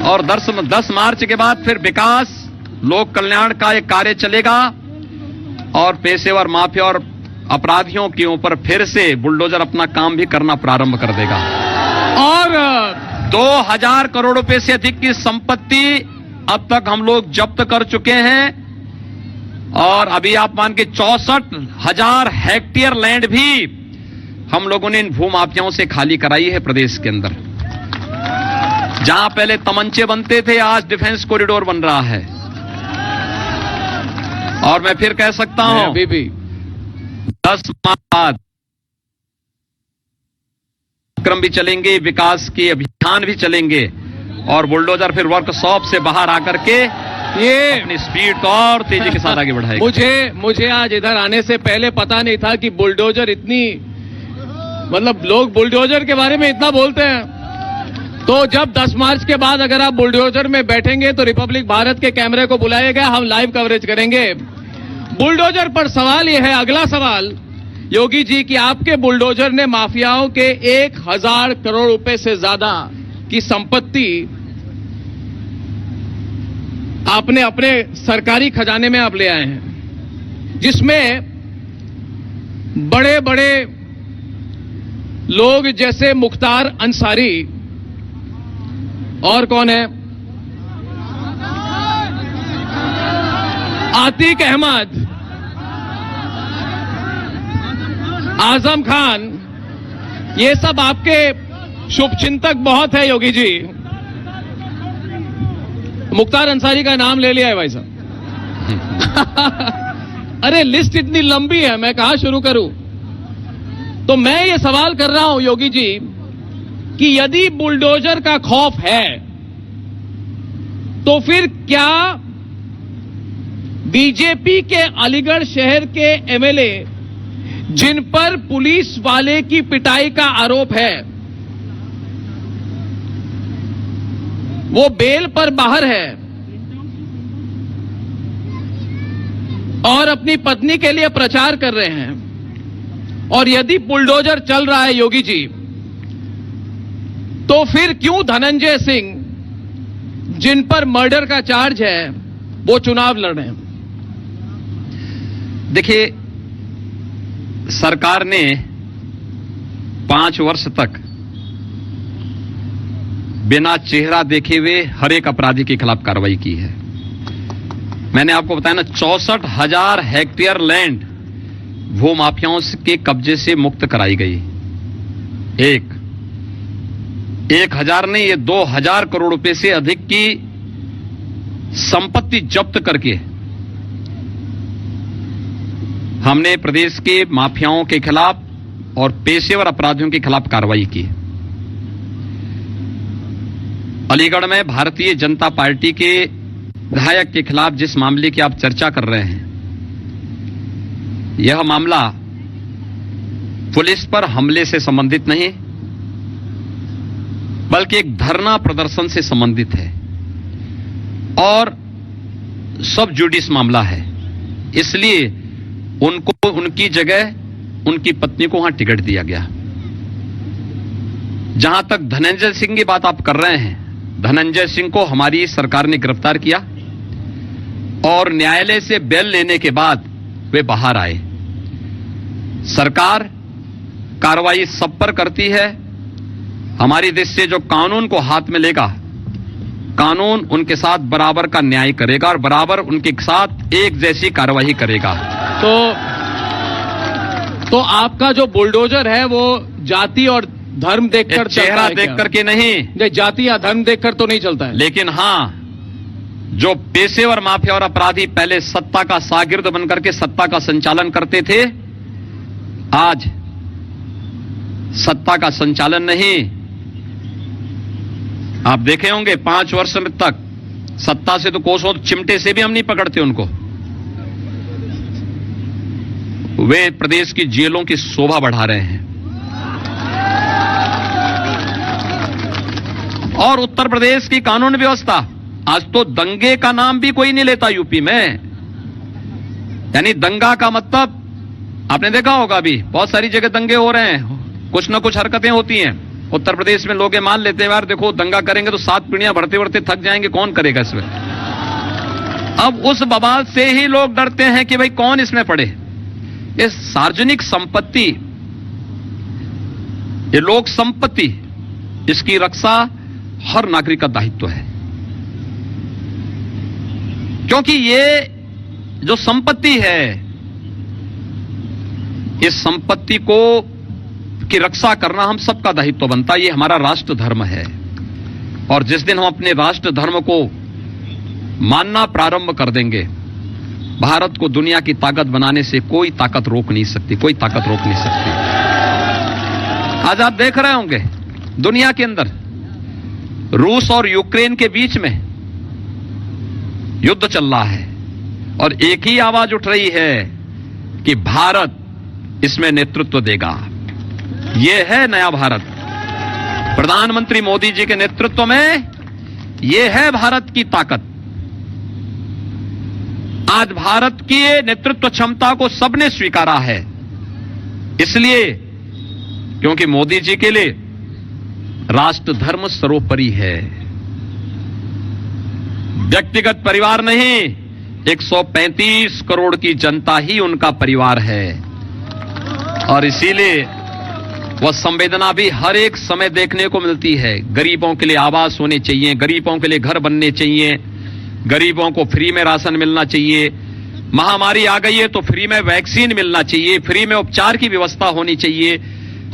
और 10 मार्च के बाद फिर विकास, लोक कल्याण का एक कार्य चलेगा, और पेशेवर माफिया और अपराधियों के ऊपर फिर से बुलडोजर अपना काम भी करना प्रारंभ कर देगा। और 2000 करोड़ रुपए से अधिक की संपत्ति अब तक हम लोग जब्त कर चुके हैं, और अभी आप मान के 64,000 हेक्टेयर लैंड भी हम लोगों ने इन भूमाफियाओं से खाली कराई है प्रदेश के अंदर। जहां पहले तमंचे बनते थे, आज डिफेंस कॉरिडोर बन रहा है। और मैं फिर कह सकता हूं, अभी भी 10 माह बाद कार्यक्रम भी चलेंगे, विकास के अभियान भी चलेंगे, और बुलडोजर फिर वर्कशॉप से बाहर आकर के ये अपनी स्पीड को और तेजी के साथ आगे बढ़ाएगा। मुझे आज इधर आने से पहले पता नहीं था कि बुलडोजर इतनी, मतलब लोग बुलडोजर के बारे में इतना बोलते हैं। तो जब 10 मार्च के बाद अगर आप बुलडोजर में बैठेंगे तो रिपब्लिक भारत के कैमरे को बुलाइएगा, हम लाइव कवरेज करेंगे। बुलडोजर पर सवाल यह है, अगला सवाल योगी जी, कि आपके बुलडोजर ने माफियाओं के 1000 करोड़ रुपए से ज्यादा की संपत्ति आपने अपने सरकारी खजाने में आप ले आए हैं, जिसमें बड़े बड़े लोग जैसे मुख्तार अंसारी, और कौन है, आतिक अहमद, आजम खान, ये सब आपके शुभचिंतक बहुत है योगी जी। मुख्तार अंसारी का नाम ले लिया है भाई साहब। अरे लिस्ट इतनी लंबी है, मैं कहां शुरू करूं। तो मैं ये सवाल कर रहा हूं योगी जी कि यदि बुलडोजर का खौफ है तो फिर क्या बीजेपी के अलीगढ़ शहर के एमएलए जिन पर पुलिस वाले की पिटाई का आरोप है वो बेल पर बाहर है और अपनी पत्नी के लिए प्रचार कर रहे हैं, और यदि बुलडोजर चल रहा है योगी जी, तो फिर क्यों धनंजय सिंह, जिन पर मर्डर का चार्ज है, वो चुनाव लड़ रहे हैं? देखिए, सरकार ने 5 वर्ष तक बिना चेहरा देखे हुए हर एक अपराधी के खिलाफ कार्रवाई की है। मैंने आपको बताया ना, 64,000 हेक्टेयर लैंड भूमाफियाओं के कब्जे से मुक्त कराई गई। 1,000 नहीं, ये 2,000 करोड़ रुपए से अधिक की संपत्ति जब्त करके हमने प्रदेश के माफियाओं के खिलाफ और पेशेवर अपराधियों के खिलाफ कार्रवाई की। अलीगढ़ में भारतीय जनता पार्टी के विधायक के खिलाफ जिस मामले की आप चर्चा कर रहे हैं, यह मामला पुलिस पर हमले से संबंधित नहीं, बल्कि एक धरना प्रदर्शन से संबंधित है और सब जुडिस मामला है। इसलिए उनको उनकी जगह उनकी पत्नी को वहां टिकट दिया गया। जहां तक धनंजय सिंह की बात आप कर रहे हैं, धनंजय सिंह को हमारी सरकार ने गिरफ्तार किया और न्यायालय से बेल लेने के बाद वे बाहर आए। सरकार कार्रवाई सब पर करती है। हमारी देश से जो कानून को हाथ में लेगा, कानून उनके साथ बराबर का न्याय करेगा और बराबर उनके साथ एक जैसी कार्रवाई करेगा। तो आपका जो बुलडोजर है वो जाति और धर्म देखकर चलता है? चेहरा देख करके नहीं, जाति या धर्म देखकर तो नहीं चलता है। लेकिन हां, जो पेशेवर माफिया और अपराधी पहले सत्ता का शागिर्द बनकर के सत्ता का संचालन करते थे, आज सत्ता का संचालन नहीं। आप देखे होंगे 5 वर्ष तक सत्ता से तो कोसों चिमटे से भी हम नहीं पकड़ते उनको। वे प्रदेश की जेलों की शोभा बढ़ा रहे हैं और उत्तर प्रदेश की कानून व्यवस्था, आज तो दंगे का नाम भी कोई नहीं लेता यूपी में। यानी दंगा का मतलब आपने देखा होगा, अभी बहुत सारी जगह दंगे हो रहे हैं, कुछ ना कुछ हरकतें होती हैं। उत्तर प्रदेश में लोग ये मान लेते हैं यार देखो दंगा करेंगे तो 7 पीढ़ियां बढ़ते बढ़ते थक जाएंगे, कौन करेगा इसमें। अब उस बवाल से ही लोग डरते हैं कि भाई कौन इसमें पड़े। ये सार्वजनिक संपत्ति, ये लोक संपत्ति, इसकी रक्षा हर नागरिक का दायित्व है, क्योंकि ये जो संपत्ति है, इस संपत्ति को की रक्षा करना हम सबका दायित्व बनता है। ये हमारा राष्ट्र धर्म है और जिस दिन हम अपने राष्ट्र धर्म को मानना प्रारंभ कर देंगे, भारत को दुनिया की ताकत बनाने से कोई ताकत रोक नहीं सकती, कोई ताकत रोक नहीं सकती। आज आप देख रहे होंगे दुनिया के अंदर रूस और यूक्रेन के बीच में युद्ध चल रहा है और एक ही आवाज उठ रही है कि भारत इसमें नेतृत्व देगा। यह है नया भारत, प्रधानमंत्री मोदी जी के नेतृत्व में यह है भारत की ताकत। आज भारत की नेतृत्व क्षमता को सबने स्वीकारा है, इसलिए क्योंकि मोदी जी के लिए राष्ट्र धर्म सर्वोपरि है। व्यक्तिगत परिवार नहीं, 135 करोड़ की जनता ही उनका परिवार है और इसीलिए वह संवेदना भी हर एक समय देखने को मिलती है। गरीबों के लिए आवास होने चाहिए, गरीबों के लिए घर बनने चाहिए, गरीबों को फ्री में राशन मिलना चाहिए, महामारी आ गई है तो फ्री में वैक्सीन मिलना चाहिए, फ्री में उपचार की व्यवस्था होनी चाहिए,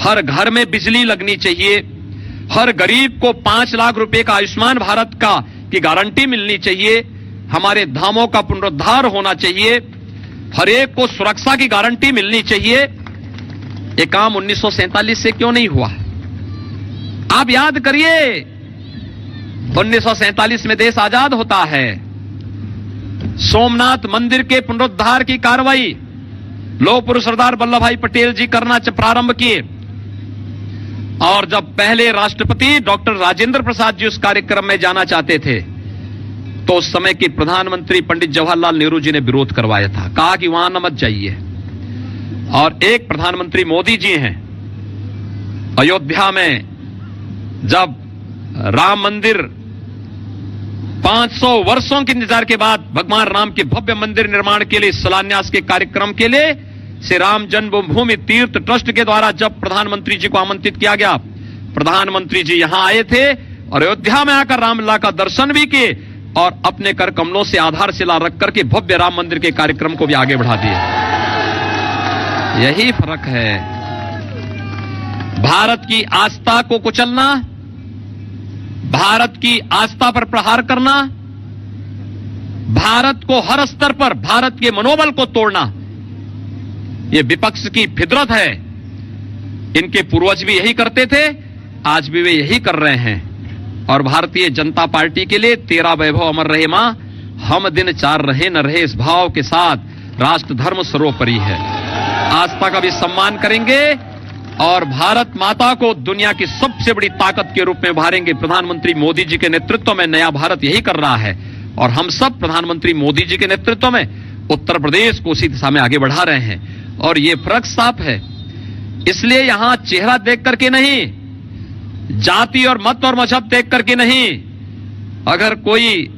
हर घर में बिजली लगनी चाहिए, हर गरीब को 5 लाख रुपए का आयुष्मान भारत का की गारंटी मिलनी चाहिए, हमारे धामों का पुनरुद्धार होना चाहिए, हर एक को सुरक्षा की गारंटी मिलनी चाहिए। ये काम 1947 से क्यों नहीं हुआ? आप याद करिए, 1947 में देश आजाद होता है, सोमनाथ मंदिर के पुनरुद्धार की कार्रवाई लौह पुरुष सरदार वल्लभ भाई पटेल जी करना प्रारंभ किए और जब पहले राष्ट्रपति डॉक्टर राजेंद्र प्रसाद जी उस कार्यक्रम में जाना चाहते थे तो उस समय के प्रधानमंत्री पंडित जवाहरलाल नेहरू जी ने विरोध करवाया था, कहा कि वहां न मत जाइए। और एक प्रधानमंत्री मोदी जी हैं, अयोध्या में जब राम मंदिर 500 वर्षों के इंतजार के बाद भगवान राम के भव्य मंदिर निर्माण के लिए शिलान्यास के कार्यक्रम के लिए श्री राम जन्मभूमि तीर्थ ट्रस्ट के द्वारा जब प्रधानमंत्री जी को आमंत्रित किया गया, प्रधानमंत्री जी यहां आए थे और अयोध्या में आकर रामलला का दर्शन भी किए और अपने कर कमलों से आधारशिला रख करके भव्य राम मंदिर के कार्यक्रम को भी आगे बढ़ा दिए। यही फर्क है। भारत की आस्था को कुचलना, भारत की आस्था पर प्रहार करना, भारत को हर स्तर पर भारत के मनोबल को तोड़ना, यह विपक्ष की फितरत है। इनके पूर्वज भी यही करते थे, आज भी वे यही कर रहे हैं। और भारतीय जनता पार्टी के लिए तेरा वैभव अमर रहे मां, हम दिन 4 रहे न रहे, इस भाव के साथ राष्ट्र धर्म सर्वोपरि है। आस्था का भी सम्मान करेंगे और भारत माता को दुनिया की सबसे बड़ी ताकत के रूप में उभारेंगे। प्रधानमंत्री मोदी जी के नेतृत्व में नया भारत यही कर रहा है और हम सब प्रधानमंत्री मोदी जी के नेतृत्व में उत्तर प्रदेश को उसी दिशा में आगे बढ़ा रहे हैं और ये फर्क साफ है। इसलिए यहां चेहरा देख करके नहीं, जाति और मत और मजहब देख करके नहीं, अगर कोई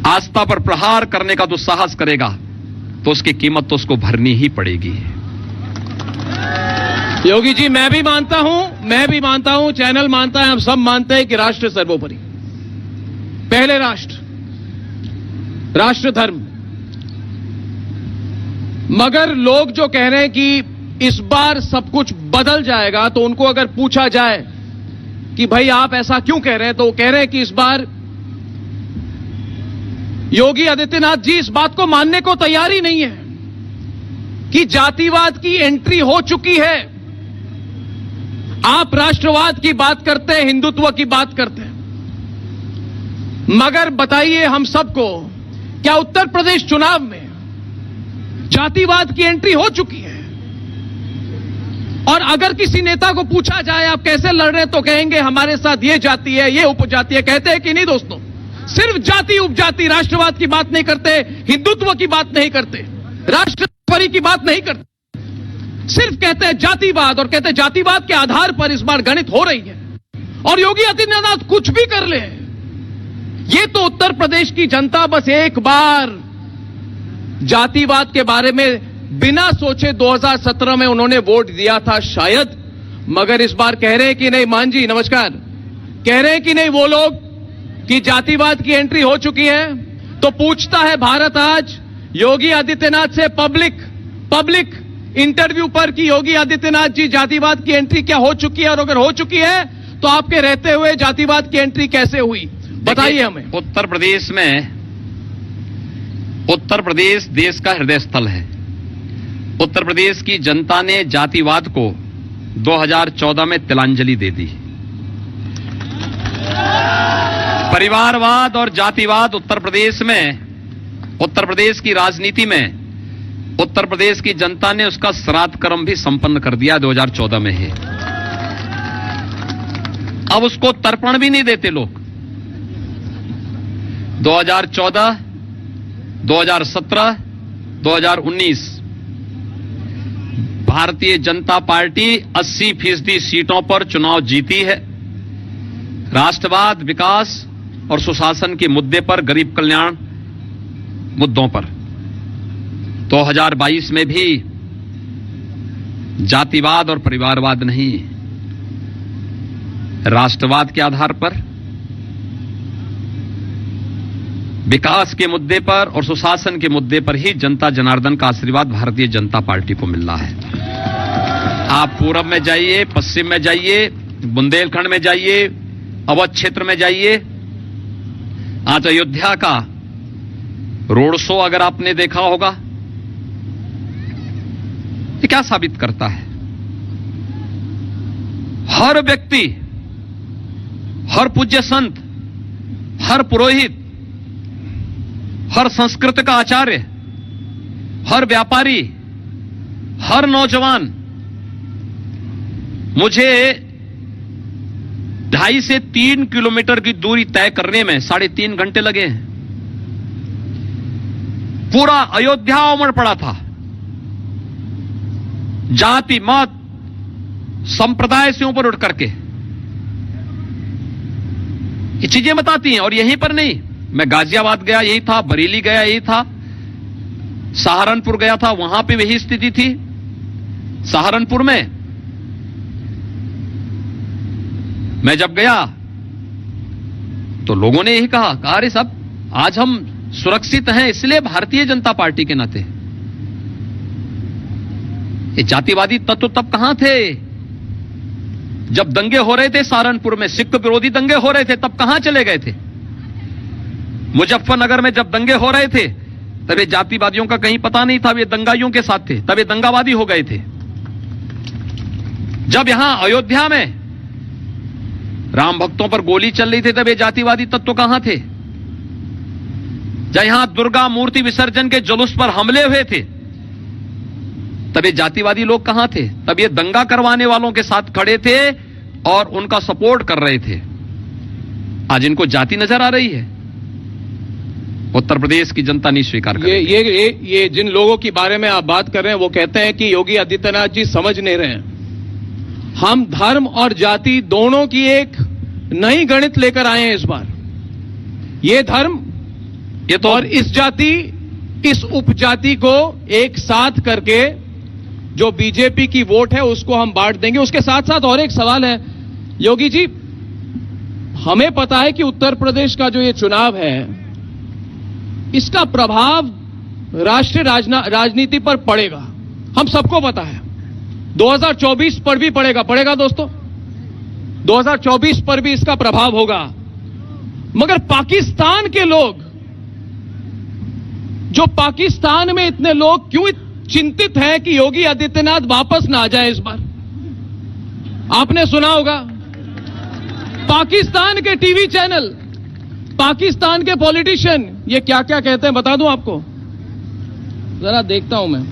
आस्था पर प्रहार करने का दुस्साहस करेगा तो उसकी कीमत तो उसको भरनी ही पड़ेगी। योगी जी, मैं भी मानता हूं, चैनल मानता है, हम सब मानते हैं कि राष्ट्र सर्वोपरि, पहले राष्ट्र धर्म। मगर लोग जो कह रहे हैं कि इस बार सब कुछ बदल जाएगा, तो उनको अगर पूछा जाए कि भाई आप ऐसा क्यों कह रहे हैं, तो वो कह रहे हैं कि इस बार योगी आदित्यनाथ जी इस बात को मानने को तैयार ही नहीं है कि जातिवाद की एंट्री हो चुकी है। आप राष्ट्रवाद की बात करते हैं, हिंदुत्व की बात करते हैं, मगर बताइए हम सबको, क्या उत्तर प्रदेश चुनाव में जातिवाद की एंट्री हो चुकी है? और अगर किसी नेता को पूछा जाए आप कैसे लड़ रहे हैं, तो कहेंगे हमारे साथ ये जाति है, ये उपजाति है। कहते हैं कि नहीं दोस्तों? सिर्फ जाति उपजाति, राष्ट्रवाद की बात नहीं करते, हिंदुत्व की बात नहीं करते, राष्ट्रपरि की बात नहीं करते, सिर्फ कहते हैं जातिवाद, और कहते हैं जातिवाद के आधार पर इस बार गणित हो रही है। और योगी आदित्यनाथ कुछ भी कर ले, ये तो उत्तर प्रदेश की जनता बस एक बार जातिवाद के बारे में बिना सोचे 2017 में उन्होंने वोट दिया था शायद, मगर इस बार कह रहे हैं कि नहीं। मान जी नमस्कार, कह रहे हैं कि नहीं वो लोग कि जातिवाद की एंट्री हो चुकी है। तो पूछता है भारत आज योगी आदित्यनाथ से पब्लिक इंटरव्यू पर कि योगी आदित्यनाथ जी जातिवाद की एंट्री क्या हो चुकी है, और अगर हो चुकी है तो आपके रहते हुए जातिवाद की एंट्री कैसे हुई, बताइए हमें। उत्तर प्रदेश देश का हृदय स्थल है। उत्तर प्रदेश की जनता ने जातिवाद को 2014 में तिलांजलि दे दी। परिवारवाद और जातिवाद उत्तर प्रदेश की राजनीति में उत्तर प्रदेश की जनता ने उसका श्राद्ध कर्म भी संपन्न कर दिया 2014 में ही। अब उसको तर्पण भी नहीं देते लोग। 2014, 2017, 2019 भारतीय जनता पार्टी 80% सीटों पर चुनाव जीती है। राष्ट्रवाद, विकास और सुशासन के मुद्दे पर, गरीब कल्याण मुद्दों पर 2022 में भी जातिवाद और परिवारवाद नहीं, राष्ट्रवाद के आधार पर, विकास के मुद्दे पर और सुशासन के मुद्दे पर ही जनता जनार्दन का आशीर्वाद भारतीय जनता पार्टी को मिल रहा है। आप पूरब में जाइए, पश्चिम में जाइए, बुंदेलखंड में जाइए, अवध क्षेत्र में जाइए, आज अयोध्या का रोड शो अगर आपने देखा होगा, ये क्या साबित करता है? हर व्यक्ति, हर पूज्य संत, हर पुरोहित, हर संस्कृत का आचार्य, हर व्यापारी, हर नौजवान मुझे 2.5 से 3 किलोमीटर की दूरी तय करने में 3.5 घंटे लगे हैं। पूरा अयोध्या उमड़ पड़ा था। जाति, मत, संप्रदाय से ऊपर उठ करके ये चीजें बताती हैं। और यहीं पर नहीं, मैं गाजियाबाद गया यही था, बरेली गया यही था, सहारनपुर गया था, वहां पे वही स्थिति थी। सहारनपुर में मैं जब गया तो लोगों ने यही कहा, अरे साहब आज हम सुरक्षित हैं इसलिए भारतीय जनता पार्टी के नाते। ये जातिवादी तत्व तब कहां थे? जब दंगे हो रहे थे सहारनपुर में, सिख विरोधी दंगे हो रहे थे, तब कहां चले गए थे? मुजफ्फरनगर में जब दंगे हो रहे थे तब ये जातिवादियों का कहीं पता नहीं था, वे दंगाइयों के साथ थे, तब ये दंगावादी हो गए थे। जब यहां अयोध्या में राम भक्तों पर गोली चल रही थी तब ये जातिवादी तत्व कहां थे? जब यहां दुर्गा मूर्ति विसर्जन के जुलूस पर हमले हुए थे, तब ये जातिवादी लोग कहां थे? तब ये दंगा करवाने वालों के साथ खड़े थे और उनका सपोर्ट कर रहे थे। आज इनको जाति नजर आ रही है। उत्तर प्रदेश की जनता नहीं स्वीकार करेगी। ये जिन लोगों के बारे में आप बात कर रहे हैं, वो कहते हैं कि योगी आदित्यनाथ जी समझ नहीं रहे हैं। हम धर्म और जाति दोनों की एक नई गणित लेकर आए हैं इस बार। ये धर्म ये तो और इस जाति, इस उपजाति को एक साथ करके जो बीजेपी की वोट है उसको हम बांट देंगे। उसके साथ साथ और एक सवाल है योगी जी, हमें पता है कि उत्तर प्रदेश का जो ये चुनाव है, इसका प्रभाव राष्ट्रीय राजनीति पर पड़ेगा। हम सबको पता है 2024 पर भी पड़ेगा दोस्तों, 2024 पर भी इसका प्रभाव होगा। मगर पाकिस्तान के लोग, जो पाकिस्तान में इतने लोग क्यों चिंतित हैं कि योगी आदित्यनाथ वापस ना आ जाए इस बार? आपने सुना होगा पाकिस्तान के टीवी चैनल, पाकिस्तान के पॉलिटिशियन ये क्या क्या कहते हैं, बता दूं आपको, जरा देखता हूं मैं।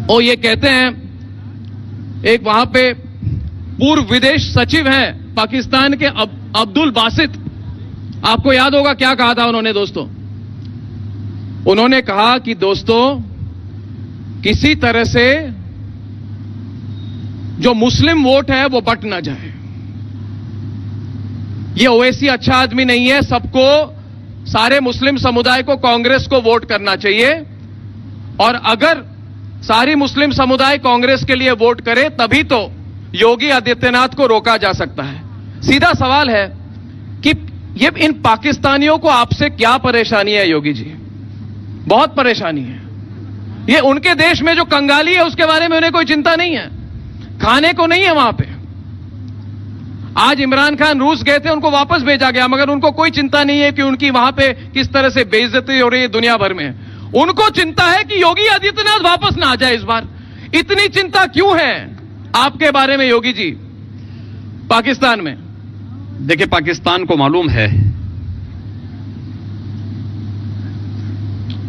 और ये कहते हैं, एक वहां पे पूर्व विदेश सचिव हैं पाकिस्तान के अब्दुल बासित, आपको याद होगा क्या कहा था उन्होंने दोस्तों? उन्होंने कहा कि दोस्तों, किसी तरह से जो मुस्लिम वोट है वो बट ना जाए। ये ओवैसी अच्छा आदमी नहीं है, सबको, सारे मुस्लिम समुदाय को कांग्रेस को वोट करना चाहिए। और अगर सारी मुस्लिम समुदाय कांग्रेस के लिए वोट करे तभी तो योगी आदित्यनाथ को रोका जा सकता है। सीधा सवाल है कि ये इन पाकिस्तानियों को आपसे क्या परेशानी है योगी जी? बहुत परेशानी है। ये उनके देश में जो कंगाली है उसके बारे में उन्हें कोई चिंता नहीं है, खाने को नहीं है वहां पे। आज इमरान खान रूस गए थे, उनको वापस भेजा गया, मगर उनको कोई चिंता नहीं है कि उनकी वहां पे किस तरह से बेइज्जती हो रही है दुनिया भर में। उनको चिंता है कि योगी आदित्यनाथ वापस ना आ जाए इस बार। इतनी चिंता क्यों है आपके बारे में योगी जी पाकिस्तान में? देखिए, पाकिस्तान को मालूम है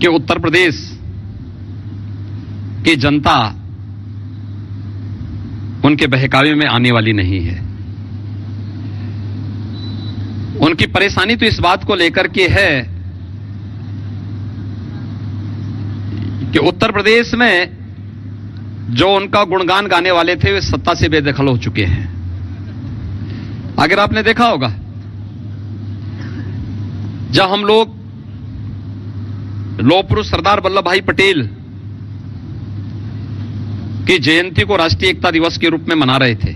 कि उत्तर प्रदेश की जनता उनके बहकावे में आने वाली नहीं है। उनकी परेशानी तो इस बात को लेकर के है कि उत्तर प्रदेश में जो उनका गुणगान गाने वाले थे वे सत्ता से बेदखल हो चुके हैं। अगर आपने देखा होगा, जब हम लोग लौह पुरुष सरदार वल्लभ भाई पटेल की जयंती को राष्ट्रीय एकता दिवस के रूप में मना रहे थे,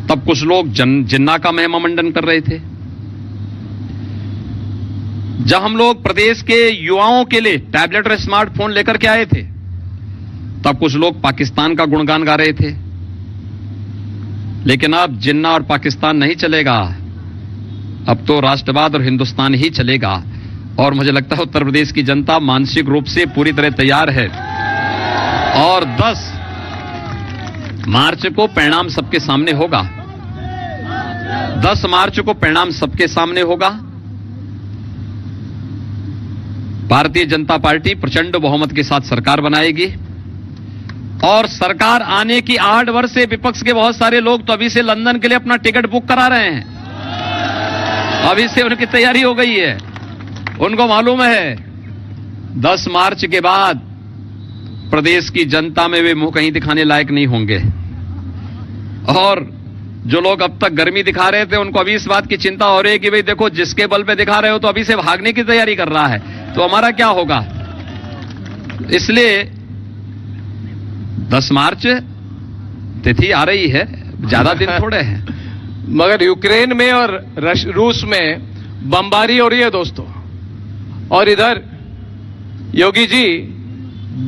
तब कुछ लोग जिन्ना का महिमा मंडन कर रहे थे। जब हम लोग प्रदेश के युवाओं के लिए टैबलेट और स्मार्टफोन लेकर के आए थे, तब कुछ लोग पाकिस्तान का गुणगान गा रहे थे। लेकिन अब जिन्ना और पाकिस्तान नहीं चलेगा, अब तो राष्ट्रवाद और हिंदुस्तान ही चलेगा। और मुझे लगता है उत्तर प्रदेश की जनता मानसिक रूप से पूरी तरह तैयार है। और 10 मार्च को परिणाम सबके सामने होगा। 10 मार्च को परिणाम सबके सामने होगा। भारतीय जनता पार्टी प्रचंड बहुमत के साथ सरकार बनाएगी। और सरकार आने की 8 वर्ष से विपक्ष के बहुत सारे लोग तो अभी से लंदन के लिए अपना टिकट बुक करा रहे हैं। अभी से उनकी तैयारी हो गई है। उनको मालूम है 10 मार्च के बाद प्रदेश की जनता में वे मुंह कहीं दिखाने लायक नहीं होंगे। और जो लोग अब तक गर्मी दिखा रहे थे, उनको अभी इस बात की चिंता हो रही है कि भाई देखो, जिसके बल पे दिखा रहे हो तो अभी से भागने की तैयारी कर रहा है, तो हमारा क्या होगा। इसलिए 10 मार्च तिथि आ रही है, ज्यादा दिन थोड़े हैं। मगर यूक्रेन में और रूस में बमबारी हो रही है दोस्तों। और इधर योगी जी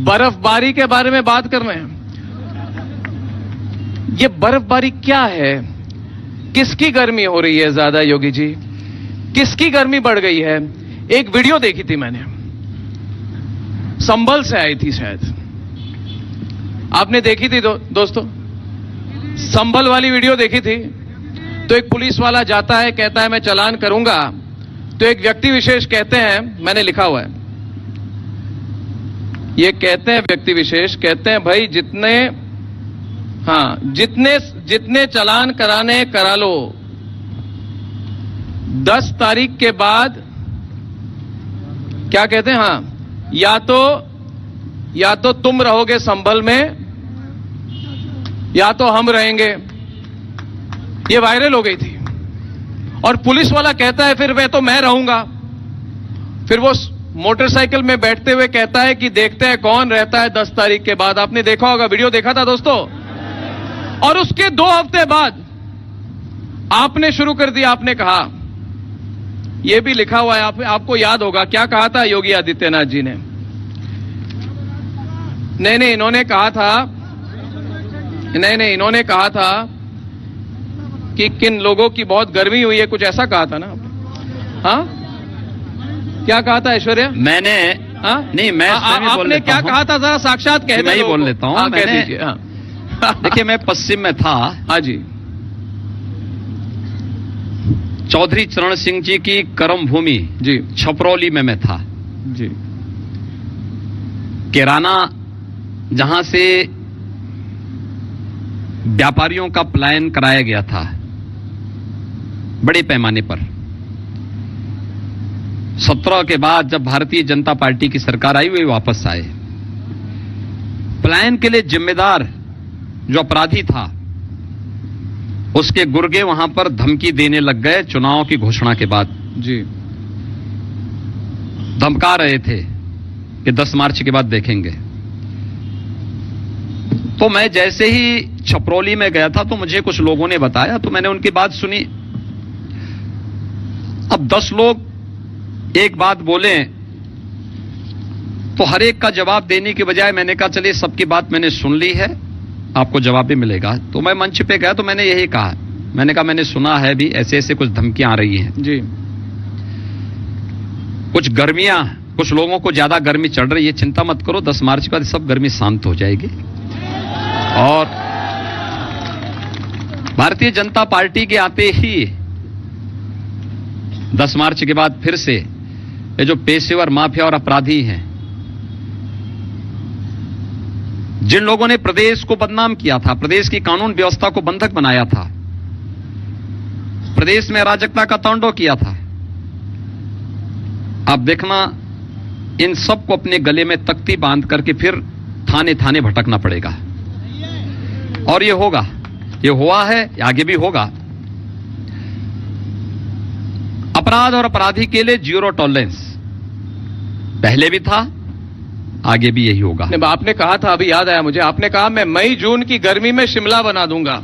बर्फबारी के बारे में बात कर रहे हैं। ये बर्फबारी क्या है? किसकी गर्मी हो रही है ज्यादा योगी जी? किसकी गर्मी बढ़ गई है? एक वीडियो देखी थी मैंने, संभल से आई थी शायद, आपने देखी थी दोस्तों? संभल वाली वीडियो देखी थी? तो एक पुलिस वाला जाता है, कहता है मैं चालान करूंगा, तो एक व्यक्ति विशेष कहते हैं, मैंने लिखा हुआ है, ये कहते हैं व्यक्ति विशेष कहते हैं भाई जितने चालान कराने करा लो, 10 तारीख के बाद क्या कहते हैं, या तो तुम रहोगे संभल में या तो हम रहेंगे। ये वायरल हो गई थी। और पुलिस वाला कहता है फिर मैं रहूंगा। फिर वो मोटरसाइकिल में बैठते हुए कहता है कि देखते हैं कौन रहता है 10 तारीख के बाद। आपने देखा होगा, वीडियो देखा था दोस्तों। और उसके 2 हफ्ते बाद आपने शुरू कर दिया, आपने कहा, यह भी लिखा हुआ है, आपको याद होगा क्या कहा था योगी आदित्यनाथ जी ने। नहीं, इन्होंने कहा था कि किन लोगों की बहुत गर्मी हुई है, कुछ ऐसा कहा था ना। हाँ, क्या कहा था ऐश्वर्या? मैंने नहीं, मैं आपने क्या कहा था, जरा साक्षात कह दीजिए। मैं ही बोल लेता हूं। कह दीजिए। देखिए, मैं पश्चिम में था। हाँ जी। चौधरी चरण सिंह जी की कर्म भूमि जी छपरौली में मैं था जी। किराना, जहां से व्यापारियों का पलायन कराया गया था बड़े पैमाने पर। 17 के बाद जब भारतीय जनता पार्टी की सरकार आई, वे वापस आए। पलायन के लिए जिम्मेदार जो अपराधी था, उसके गुर्गे वहां पर धमकी देने लग गए चुनाव की घोषणा के बाद जी। धमका रहे थे कि 10 मार्च के बाद देखेंगे। तो मैं जैसे ही छपरौली में गया था तो मुझे कुछ लोगों ने बताया, तो मैंने उनकी बात सुनी। अब 10 लोग एक बात बोले तो हर एक का जवाब देने के बजाय मैंने कहा चलिए सबकी बात मैंने सुन ली है, आपको जवाब भी मिलेगा। तो मैं मंच पे गया तो मैंने यही कहा, मैंने कहा मैंने सुना है भी ऐसे ऐसे कुछ धमकियां आ रही हैं जी। कुछ गर्मियां, कुछ लोगों को ज्यादा गर्मी चढ़ रही है, चिंता मत करो, 10 मार्च के बाद सब गर्मी शांत हो जाएगी। और भारतीय जनता पार्टी के आते ही 10 मार्च के बाद फिर से ये जो पेशेवर माफिया और अपराधी हैं, जिन लोगों ने प्रदेश को बदनाम किया था, प्रदेश की कानून व्यवस्था को बंधक बनाया था, प्रदेश में अराजकता का तांडव किया था, आप देखना इन सबको अपने गले में तख्ती बांध करके फिर थाने थाने भटकना पड़ेगा। और ये होगा, ये हुआ है, आगे भी होगा। अपराध और अपराधी के लिए 0 टॉलरेंस पहले भी था, आगे भी यही होगा। आपने कहा था, अभी याद आया मुझे, आपने कहा मैं मई जून की गर्मी में शिमला बना दूंगा।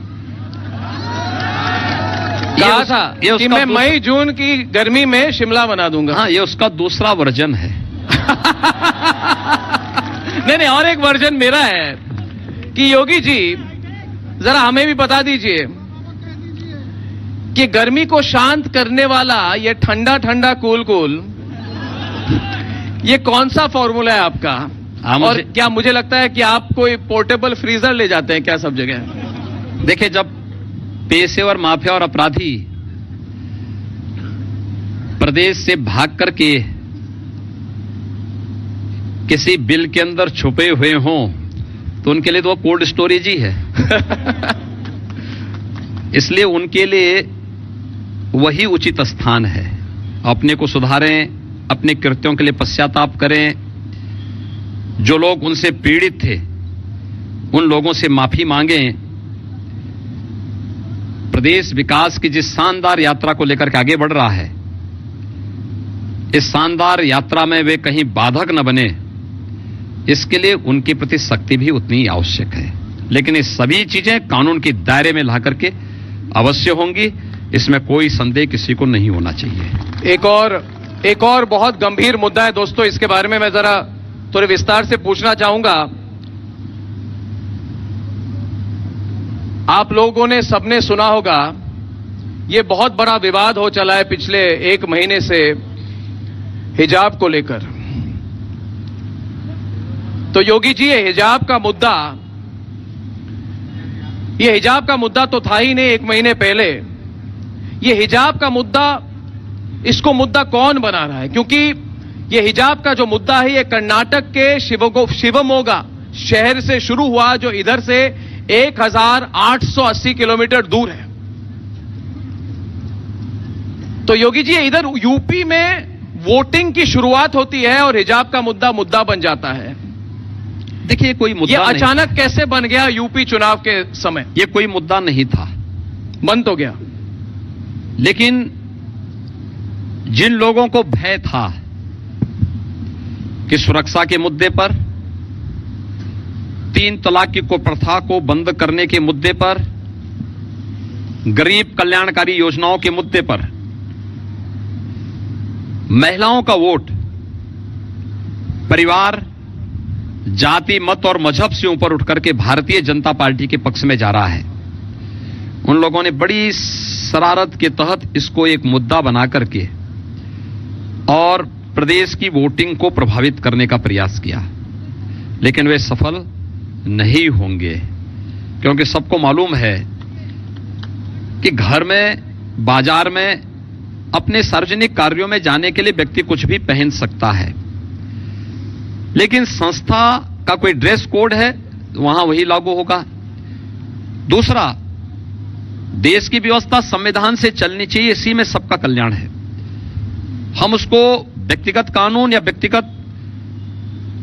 कहा था कि मैं मई जून की गर्मी में शिमला बना दूंगा। हाँ, ये उसका दूसरा वर्जन है। नहीं, और एक वर्जन मेरा है कि योगी जी जरा हमें भी बता दीजिए कि गर्मी को शांत करने वाला ये ठंडा ठंडा कूल कूल, ये कौन सा फॉर्मूला है आपका? और क्या मुझे लगता है कि आप कोई पोर्टेबल फ्रीजर ले जाते हैं क्या सब जगह? देखिए, जब पेशेवर माफिया और अपराधी प्रदेश से भाग करके किसी बिल के अंदर छुपे हुए हों तो उनके लिए तो कोल्ड स्टोरेज ही है। इसलिए उनके लिए वही उचित स्थान है। अपने को सुधारें, अपने कृत्यों के लिए पश्चाताप करें। जो लोग उनसे पीड़ित थे उन लोगों से माफी मांगें। प्रदेश विकास की जिस शानदार यात्रा को लेकर के आगे बढ़ रहा है, इस शानदार यात्रा में वे कहीं बाधक न बने, इसके लिए उनके प्रति सख्ती भी उतनी ही आवश्यक है। लेकिन ये सभी चीजें कानून के दायरे में ला करके अवश्य होंगी, इसमें कोई संदेह किसी को नहीं होना चाहिए। एक और बहुत गंभीर मुद्दा है दोस्तों, इसके बारे में मैं जरा थोड़े विस्तार से पूछना चाहूंगा। आप लोगों ने सबने सुना होगा, यह बहुत बड़ा विवाद हो चला है पिछले 1 महीने से हिजाब को लेकर। तो योगी जी, ये हिजाब का मुद्दा तो था ही नहीं 1 महीने पहले। ये हिजाब का मुद्दा इसको मुद्दा कौन बना रहा है, क्योंकि ये हिजाब का जो मुद्दा है ये कर्नाटक के शिवमोगा शहर से शुरू हुआ, जो इधर से 1880 किलोमीटर दूर है। तो योगी जी, इधर यूपी में वोटिंग की शुरुआत होती है और हिजाब का मुद्दा बन जाता है। देखिए, कोई मुद्दा ये अचानक कैसे बन गया यूपी चुनाव के समय? ये कोई मुद्दा नहीं था, बन तो गया। लेकिन जिन लोगों को भय था कि सुरक्षा के मुद्दे पर, 3 तलाक की कुप्रथा को बंद करने के मुद्दे पर, गरीब कल्याणकारी योजनाओं के मुद्दे पर, महिलाओं का वोट परिवार, जाति, मत और मजहब से ऊपर उठकर के भारतीय जनता पार्टी के पक्ष में जा रहा है, उन लोगों ने बड़ी शरारत के तहत इसको एक मुद्दा बना करके और प्रदेश की वोटिंग को प्रभावित करने का प्रयास किया। लेकिन वे सफल नहीं होंगे, क्योंकि सबको मालूम है कि घर में, बाजार में, अपने सार्वजनिक कार्यों में जाने के लिए व्यक्ति कुछ भी पहन सकता है, लेकिन संस्था का कोई ड्रेस कोड है, वहां वही लागू होगा। दूसरा, देश की व्यवस्था संविधान से चलनी चाहिए, इसी में सबका कल्याण है। हम उसको व्यक्तिगत कानून या व्यक्तिगत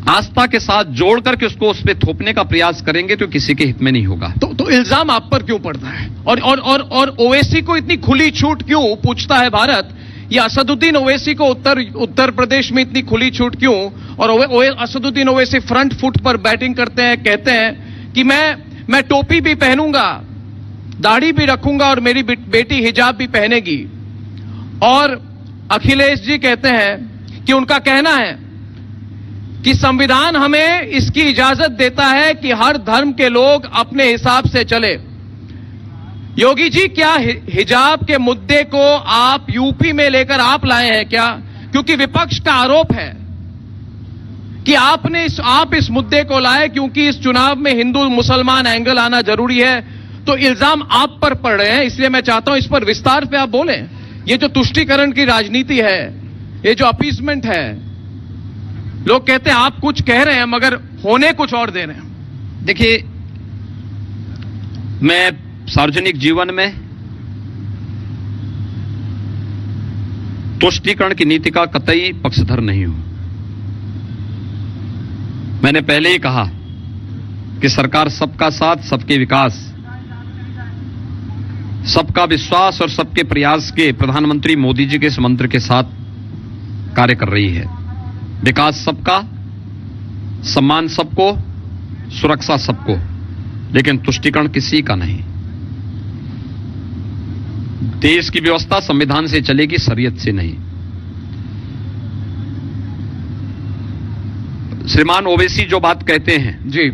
आस्था के साथ जोड़ करके उसको उस पर थोपने का प्रयास करेंगे तो किसी के हित में नहीं होगा। तो इल्जाम आप पर क्यों पड़ता है? और ओवैसी को इतनी खुली छूट क्यों पूछता है भारत? ये असदुद्दीन ओवैसी को उत्तर प्रदेश में इतनी खुली छूट क्यों? और असदुद्दीन ओवैसी फ्रंट फुट पर बैटिंग करते हैं, कहते हैं कि मैं टोपी भी पहनूंगा, दाढ़ी भी रखूंगा और मेरी बेटी हिजाब भी पहनेगी। और अखिलेश जी कहते हैं कि उनका कहना है कि संविधान हमें इसकी इजाजत देता है कि हर धर्म के लोग अपने हिसाब से चले। योगी जी, क्या हिजाब के मुद्दे को आप यूपी में लेकर आप लाए हैं क्या? क्योंकि विपक्ष का आरोप है कि आप इस मुद्दे को लाए क्योंकि इस चुनाव में हिंदू मुसलमान एंगल आना जरूरी है। तो इल्जाम आप पर पड़ रहे हैं, इसलिए मैं चाहता हूं इस पर विस्तार पे आप बोलें। ये जो तुष्टीकरण की राजनीति है, ये जो अपीसमेंट है, लोग कहते हैं आप कुछ कह रहे हैं मगर होने कुछ और दे रहे हैं। देखिए, मैं सार्वजनिक जीवन में तुष्टीकरण की नीति का कतई पक्षधर नहीं हूं। मैंने पहले ही कहा कि सरकार सबका साथ, सबके विकास, सबका विश्वास और सबके प्रयास के प्रधानमंत्री मोदी जी के इस मंत्र के साथ कार्य कर रही है। विकास सबका, सम्मान सबको, सुरक्षा सबको, लेकिन तुष्टीकरण किसी का नहीं। देश की व्यवस्था संविधान से चलेगी, शरीयत से नहीं। श्रीमान ओवैसी जो बात कहते हैं जी,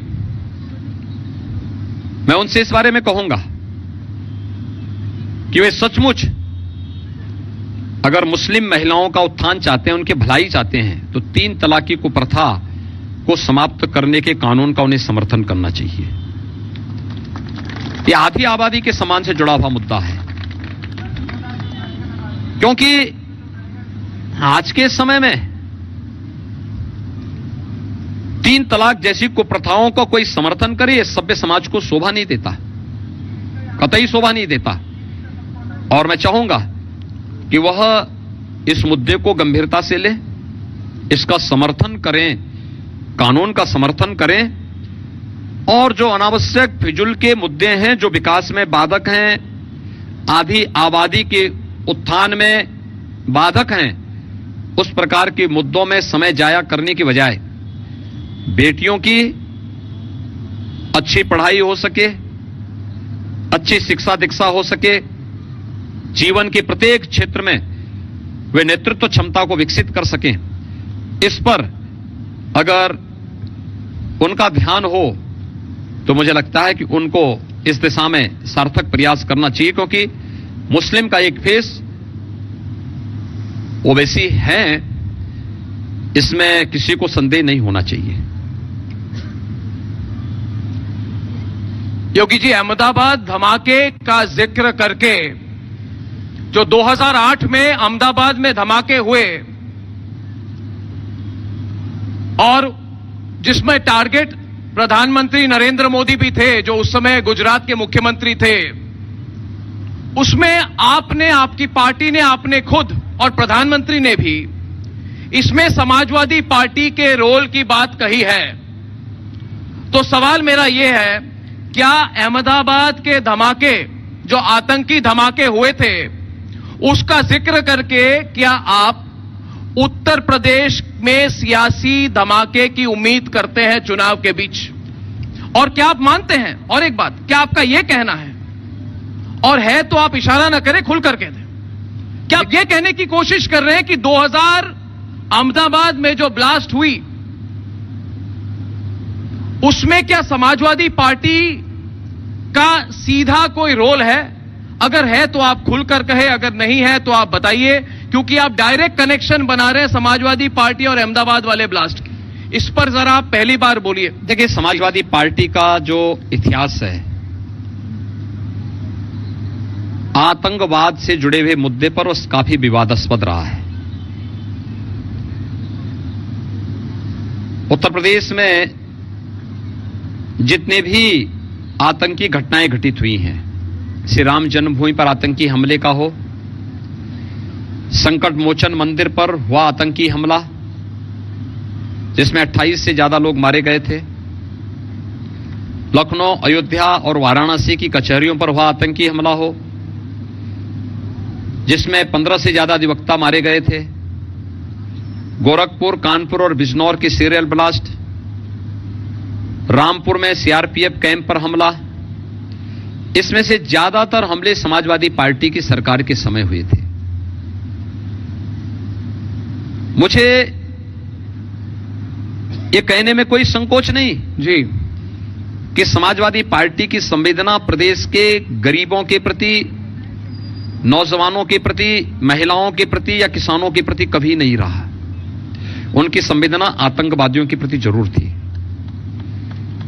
मैं उनसे इस बारे में कहूंगा कि वे सचमुच अगर मुस्लिम महिलाओं का उत्थान चाहते हैं, उनकी भलाई चाहते हैं, तो 3 तलाक की कुप्रथा को समाप्त करने के कानून का उन्हें समर्थन करना चाहिए। यह आधी आबादी के समान से जुड़ा हुआ मुद्दा है, क्योंकि आज के समय में 3 तलाक जैसी कुप्रथाओं का कोई समर्थन करे, यह सभ्य समाज को शोभा नहीं देता, कतई शोभा नहीं देता। और मैं चाहूंगा कि वह इस मुद्दे को गंभीरता से ले, इसका समर्थन करें, कानून का समर्थन करें, और जो अनावश्यक फिजूल के मुद्दे हैं, जो विकास में बाधक हैं, आधी आबादी के उत्थान में बाधक हैं, उस प्रकार के मुद्दों में समय जाया करने की बजाय बेटियों की अच्छी पढ़ाई हो सके, अच्छी शिक्षा दीक्षा हो सके, जीवन के प्रत्येक क्षेत्र में वे नेतृत्व क्षमता को विकसित कर सकें, इस पर अगर उनका ध्यान हो तो मुझे लगता है कि उनको इस दिशा में सार्थक प्रयास करना चाहिए, क्योंकि मुस्लिम का एक फेस ओवैसी है, इसमें किसी को संदेह नहीं होना चाहिए। योगी जी, अहमदाबाद धमाके का जिक्र करके जो 2008 में अहमदाबाद में धमाके हुए और जिसमें टारगेट प्रधानमंत्री नरेंद्र मोदी भी थे, जो उस समय गुजरात के मुख्यमंत्री थे, उसमें आपने, आपकी पार्टी ने, आपने खुद और प्रधानमंत्री ने भी इसमें समाजवादी पार्टी के रोल की बात कही है। तो सवाल मेरा यह है, क्या अहमदाबाद के धमाके, जो आतंकी धमाके हुए थे, उसका जिक्र करके क्या आप उत्तर प्रदेश में सियासी धमाके की उम्मीद करते हैं चुनाव के बीच? और क्या आप मानते हैं, और एक बात, क्या आपका यह कहना है, और है तो आप इशारा ना करें, खुल कर कह दें, क्या आप यह कहने की कोशिश कर रहे हैं कि 2000 अहमदाबाद में जो ब्लास्ट हुई उसमें क्या समाजवादी पार्टी का सीधा कोई रोल है? अगर है तो आप खुलकर कहे, अगर नहीं है तो आप बताइए, क्योंकि आप डायरेक्ट कनेक्शन बना रहे हैं समाजवादी पार्टी और अहमदाबाद वाले ब्लास्ट की। इस पर जरा आप पहली बार बोलिए। देखिए, समाजवादी पार्टी का जो इतिहास है, आतंकवाद से जुड़े हुए मुद्दे पर वो काफी विवादास्पद रहा है। उत्तर प्रदेश में जितने भी आतंकी घटनाएं घटित हुई हैं, श्री राम जन्मभूमि पर आतंकी हमले का हो, संकट मोचन मंदिर पर हुआ आतंकी हमला जिसमें 28 से ज्यादा लोग मारे गए थे, लखनऊ, अयोध्या और वाराणसी की कचहरियों पर हुआ आतंकी हमला हो जिसमें 15 से ज्यादा अधिवक्ता मारे गए थे, गोरखपुर, कानपुर और बिजनौर की सीरियल ब्लास्ट, रामपुर में सीआरपीएफ कैंप पर हमला, इसमें से ज्यादातर हमले समाजवादी पार्टी की सरकार के समय हुए थे। मुझे यह कहने में कोई संकोच नहीं जी कि समाजवादी पार्टी की संवेदना प्रदेश के गरीबों के प्रति, नौजवानों के प्रति, महिलाओं के प्रति या किसानों के प्रति कभी नहीं रहा। उनकी संवेदना आतंकवादियों के प्रति जरूर थी।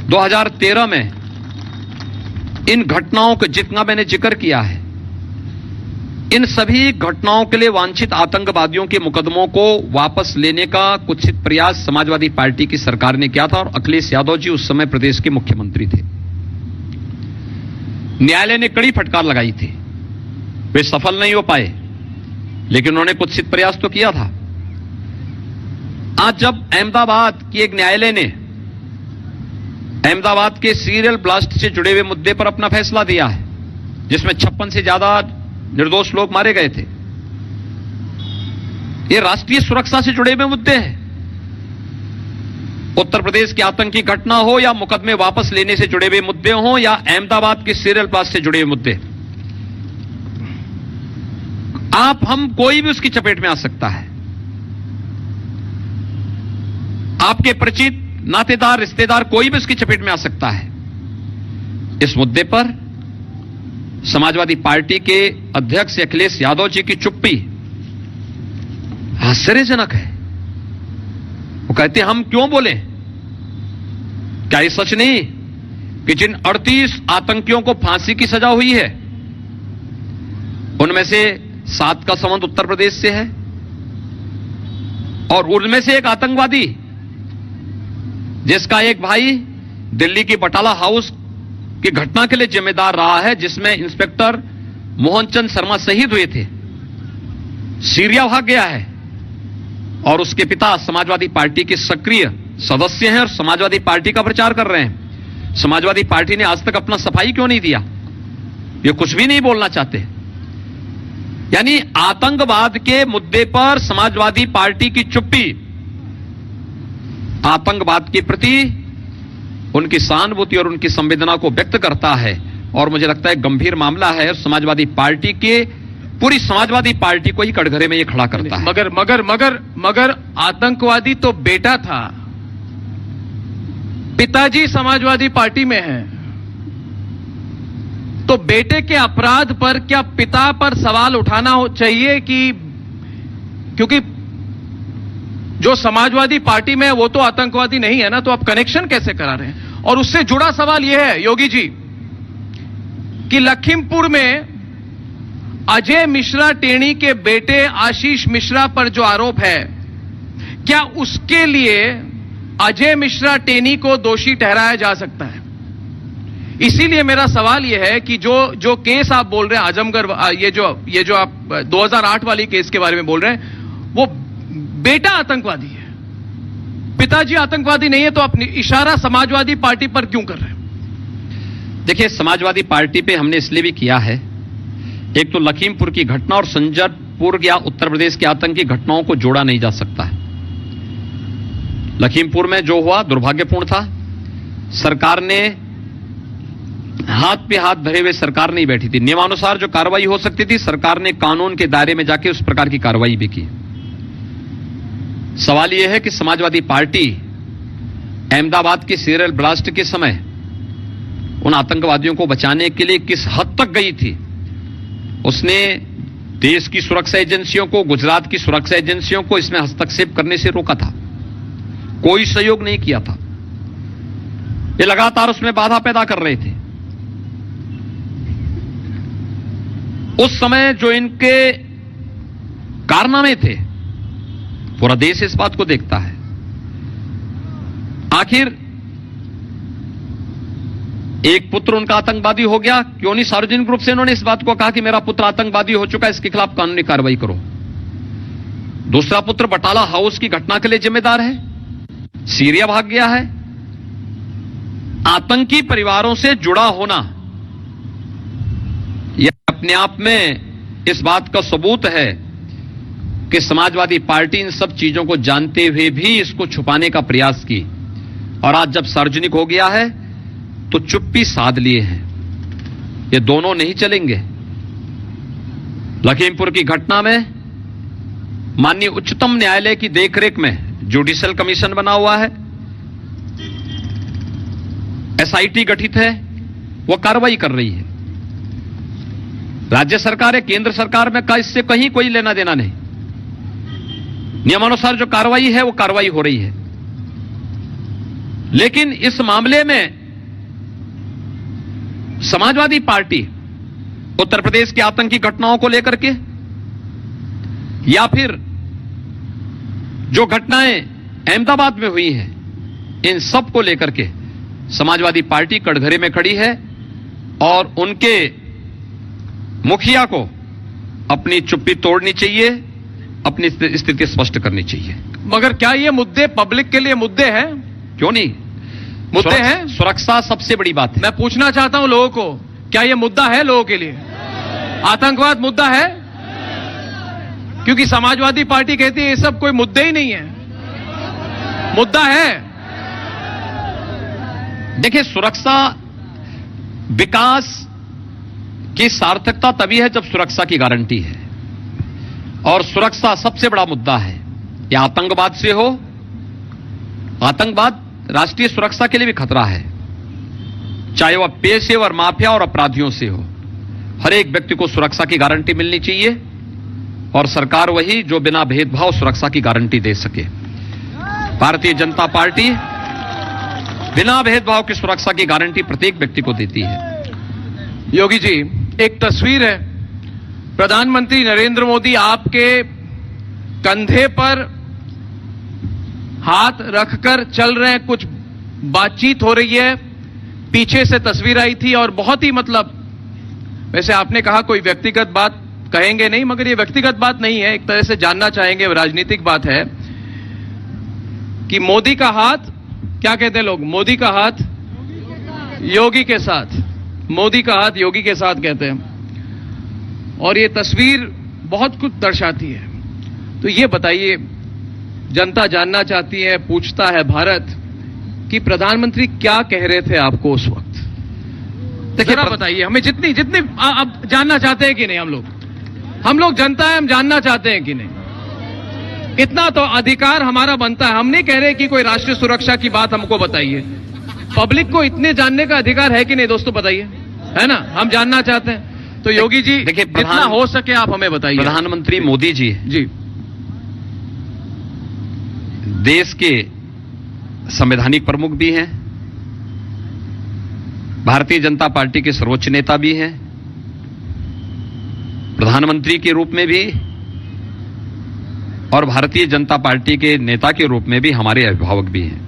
2013 में इन घटनाओं का जितना मैंने जिक्र किया है, इन सभी घटनाओं के लिए वांछित आतंकवादियों के मुकदमों को वापस लेने का कुत्सित प्रयास समाजवादी पार्टी की सरकार ने किया था और अखिलेश यादव जी उस समय प्रदेश के मुख्यमंत्री थे। न्यायालय ने कड़ी फटकार लगाई थी, वे सफल नहीं हो पाए, लेकिन उन्होंने कुत्सित प्रयास तो किया था। आज जब अहमदाबाद की एक न्यायालय ने अहमदाबाद के सीरियल ब्लास्ट से जुड़े हुए मुद्दे पर अपना फैसला दिया है, जिसमें 56 से ज्यादा निर्दोष लोग मारे गए थे, ये राष्ट्रीय सुरक्षा से जुड़े हुए मुद्दे हैं। उत्तर प्रदेश की आतंकी घटना हो या मुकदमे वापस लेने से जुड़े हुए मुद्दे हो या अहमदाबाद के सीरियल ब्लास्ट से जुड़े हुए मुद्दे, आप हम कोई भी उसकी चपेट में आ सकता है। आपके परिचित, नातेदार, रिश्तेदार, कोई भी उसकी चपेट में आ सकता है। इस मुद्दे पर समाजवादी पार्टी के अध्यक्ष अखिलेश यादव जी की चुप्पी आश्चर्यजनक है। वो कहते हैं हम क्यों बोले? क्या ये सच नहीं कि जिन 38 आतंकियों को फांसी की सजा हुई है उनमें से 7 का संबंध उत्तर प्रदेश से है और उनमें से एक आतंकवादी जिसका एक भाई दिल्ली की बटाला हाउस की घटना के लिए जिम्मेदार रहा है, जिसमें इंस्पेक्टर मोहनचंद शर्मा शहीद हुए थे, सीरिया भाग गया है और उसके पिता समाजवादी पार्टी के सक्रिय सदस्य हैं और समाजवादी पार्टी का प्रचार कर रहे हैं। समाजवादी पार्टी ने आज तक अपना सफाई क्यों नहीं दिया? ये कुछ भी नहीं बोलना चाहते। यानी आतंकवाद के मुद्दे पर समाजवादी पार्टी की चुप्पी आतंकवाद के प्रति उनकी सहानुभूति और उनकी संवेदना को व्यक्त करता है और मुझे लगता है गंभीर मामला है और समाजवादी पार्टी के, पूरी समाजवादी पार्टी को ही कटघरे में ये खड़ा करता है। मगर आतंकवादी तो बेटा था, पिताजी समाजवादी पार्टी में हैं, तो बेटे के अपराध पर क्या पिता पर सवाल उठाना चाहिए? कि क्योंकि जो समाजवादी पार्टी में है वो तो आतंकवादी नहीं है ना, तो आप कनेक्शन कैसे करा रहे हैं? और उससे जुड़ा सवाल यह है योगी जी कि लखीमपुर में अजय मिश्रा टेणी के बेटे आशीष मिश्रा पर जो आरोप है, क्या उसके लिए अजय मिश्रा टेनी को दोषी ठहराया जा सकता है? इसीलिए मेरा सवाल यह है कि जो केस आप बोल रहे हैं आजमगढ़, ये जो आप 2008 वाली केस के बारे में बोल रहे हैं, वो बेटा आतंकवादी है, पिताजी आतंकवादी नहीं है, तो अपनी इशारा समाजवादी पार्टी पर क्यों कर रहे हैं? देखिए, समाजवादी पार्टी पे हमने इसलिए भी किया है, एक तो लखीमपुर की घटना और संजरपुर या उत्तर प्रदेश की आतंकी घटनाओं को जोड़ा नहीं जा सकता है। लखीमपुर में जो हुआ दुर्भाग्यपूर्ण था। सरकार ने हाथ पे हाथ धरे हुए सरकार नहीं बैठी थी। नियमानुसार जो कार्रवाई हो सकती थी, सरकार ने कानून के दायरे में जाके उस प्रकार की कार्रवाई भी की। सवाल यह है कि समाजवादी पार्टी अहमदाबाद के सीरियल ब्लास्ट के समय उन आतंकवादियों को बचाने के लिए किस हद तक गई थी। उसने देश की सुरक्षा एजेंसियों को, गुजरात की सुरक्षा एजेंसियों को इसमें हस्तक्षेप करने से रोका था, कोई सहयोग नहीं किया था। ये लगातार उसमें बाधा पैदा कर रहे थे। उस समय जो इनके कारनामे थे, पूरा देश इस बात को देखता है। आखिर एक पुत्र उनका आतंकवादी हो गया, क्यों नहीं सार्वजनिक रूप से इन्होंने इस बात को कहा कि मेरा पुत्र आतंकवादी हो चुका है, इसके खिलाफ कानूनी कार्रवाई करो। दूसरा पुत्र बटाला हाउस की घटना के लिए जिम्मेदार है, सीरिया भाग गया है। आतंकी परिवारों से जुड़ा होना यह अपने आप में इस बात का सबूत है कि समाजवादी पार्टी इन सब चीजों को जानते हुए भी इसको छुपाने का प्रयास की, और आज जब सार्वजनिक हो गया है तो चुप्पी साध लिए हैं। ये दोनों नहीं चलेंगे। लखीमपुर की घटना में माननीय उच्चतम न्यायालय की देखरेख में जुडिशियल कमीशन बना हुआ है, एसआईटी गठित है, वो कार्रवाई कर रही है। राज्य सरकार है, केंद्र सरकार में का इससे कहीं कोई लेना देना नहीं। नियमानुसार जो कार्रवाई है वो कार्रवाई हो रही है। लेकिन इस मामले में समाजवादी पार्टी उत्तर प्रदेश की आतंकी घटनाओं को लेकर के या फिर जो घटनाएं अहमदाबाद में हुई हैं, इन सब को लेकर के समाजवादी पार्टी कटघरे में खड़ी है और उनके मुखिया को अपनी चुप्पी तोड़नी चाहिए, अपनी स्थिति स्पष्ट करनी चाहिए। मगर क्या ये मुद्दे पब्लिक के लिए मुद्दे हैं? क्यों नहीं, मुद्दे हैं। सुरक्षा सबसे बड़ी बात है। मैं पूछना चाहता हूं लोगों को, क्या ये मुद्दा है लोगों के लिए? आतंकवाद मुद्दा है? क्योंकि समाजवादी पार्टी कहती है ये सब कोई मुद्दे ही नहीं है। मुद्दा है। देखिए, सुरक्षा विकास की सार्थकता तभी है जब सुरक्षा की गारंटी है, और सुरक्षा सबसे बड़ा मुद्दा है। यह आतंकवाद से हो, आतंकवाद राष्ट्रीय सुरक्षा के लिए भी खतरा है, चाहे वह पेशेवर माफिया और अपराधियों से हो। हर एक व्यक्ति को सुरक्षा की गारंटी मिलनी चाहिए, और सरकार वही जो बिना भेदभाव सुरक्षा की गारंटी दे सके। भारतीय जनता पार्टी बिना भेदभाव की सुरक्षा की गारंटी प्रत्येक व्यक्ति को देती है। योगी जी, एक तस्वीर है, प्रधानमंत्री नरेंद्र मोदी आपके कंधे पर हाथ रखकर चल रहे हैं, कुछ बातचीत हो रही है, पीछे से तस्वीर आई थी और बहुत ही वैसे आपने कहा कोई व्यक्तिगत बात कहेंगे नहीं, मगर ये व्यक्तिगत बात नहीं है, एक तरह से जानना चाहेंगे, राजनीतिक बात है कि मोदी का हाथ, क्या कहते हैं लोग, मोदी का हाथ योगी के साथ, मोदी का हाथ योगी के साथ कहते हैं, और ये तस्वीर बहुत कुछ दर्शाती है। तो ये बताइए, जनता जानना चाहती है, पूछता है भारत कि प्रधानमंत्री क्या कह रहे थे आपको उस वक्त। देखिए, बताइए हमें, जितनी आप जानना चाहते हैं कि नहीं, हम लोग जनता है, हम जानना चाहते हैं कि नहीं। इतना तो अधिकार हमारा बनता है। हम नहीं कह रहे कि कोई राष्ट्रीय सुरक्षा की बात हमको बताइए, पब्लिक को इतने जानने का अधिकार है कि नहीं दोस्तों, बताइए, है ना, हम जानना चाहते हैं। तो योगी जी, देखिए, जितना हो सके आप हमें बताइए। प्रधानमंत्री मोदी जी देश के संवैधानिक प्रमुख भी हैं, भारतीय जनता पार्टी के सर्वोच्च नेता भी हैं, प्रधानमंत्री के रूप में भी और भारतीय जनता पार्टी के नेता के रूप में भी हमारे अभिभावक भी हैं।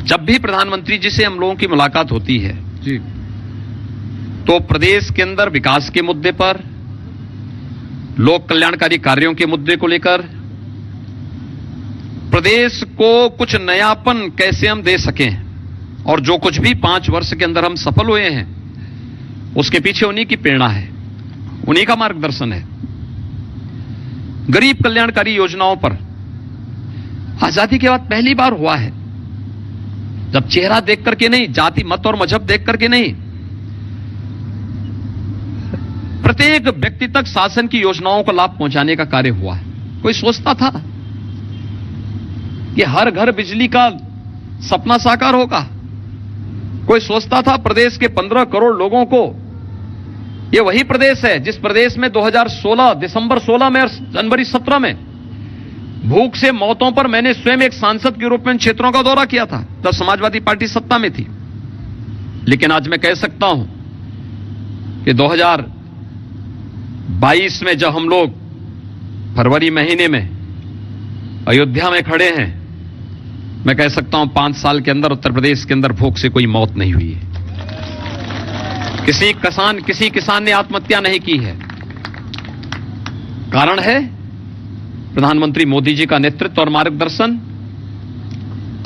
जब भी प्रधानमंत्री जी से हम लोगों की मुलाकात होती है जी, तो प्रदेश के अंदर विकास के मुद्दे पर, लोक कल्याणकारी कार्यों के मुद्दे को लेकर, प्रदेश को कुछ नयापन कैसे हम दे सकें, और जो कुछ भी 5 वर्ष के अंदर हम सफल हुए हैं उसके पीछे उन्हीं की प्रेरणा है, उन्हीं का मार्गदर्शन है। गरीब कल्याणकारी योजनाओं पर आजादी के बाद पहली बार हुआ है, जब चेहरा देख करके नहीं, जाति मत और मजहब देख करके नहीं, प्रत्येक व्यक्ति तक शासन की योजनाओं का लाभ पहुंचाने का कार्य हुआ है। कोई सोचता था कि हर घर बिजली का सपना साकार होगा? कोई सोचता था प्रदेश के 15 करोड़ लोगों को, ये वही प्रदेश है जिस प्रदेश में 2016 दिसंबर 16 में और जनवरी 17 में भूख से मौतों पर मैंने स्वयं एक सांसद के रूप में क्षेत्रों का दौरा किया था, तब समाजवादी पार्टी सत्ता में थी। लेकिन आज मैं कह सकता हूं कि 2022 में जब हम लोग फरवरी महीने में अयोध्या में खड़े हैं, मैं कह सकता हूं 5 साल के अंदर उत्तर प्रदेश के अंदर भूख से कोई मौत नहीं हुई है, किसी किसान ने आत्महत्या नहीं की है। कारण है प्रधानमंत्री मोदी जी का नेतृत्व और मार्गदर्शन,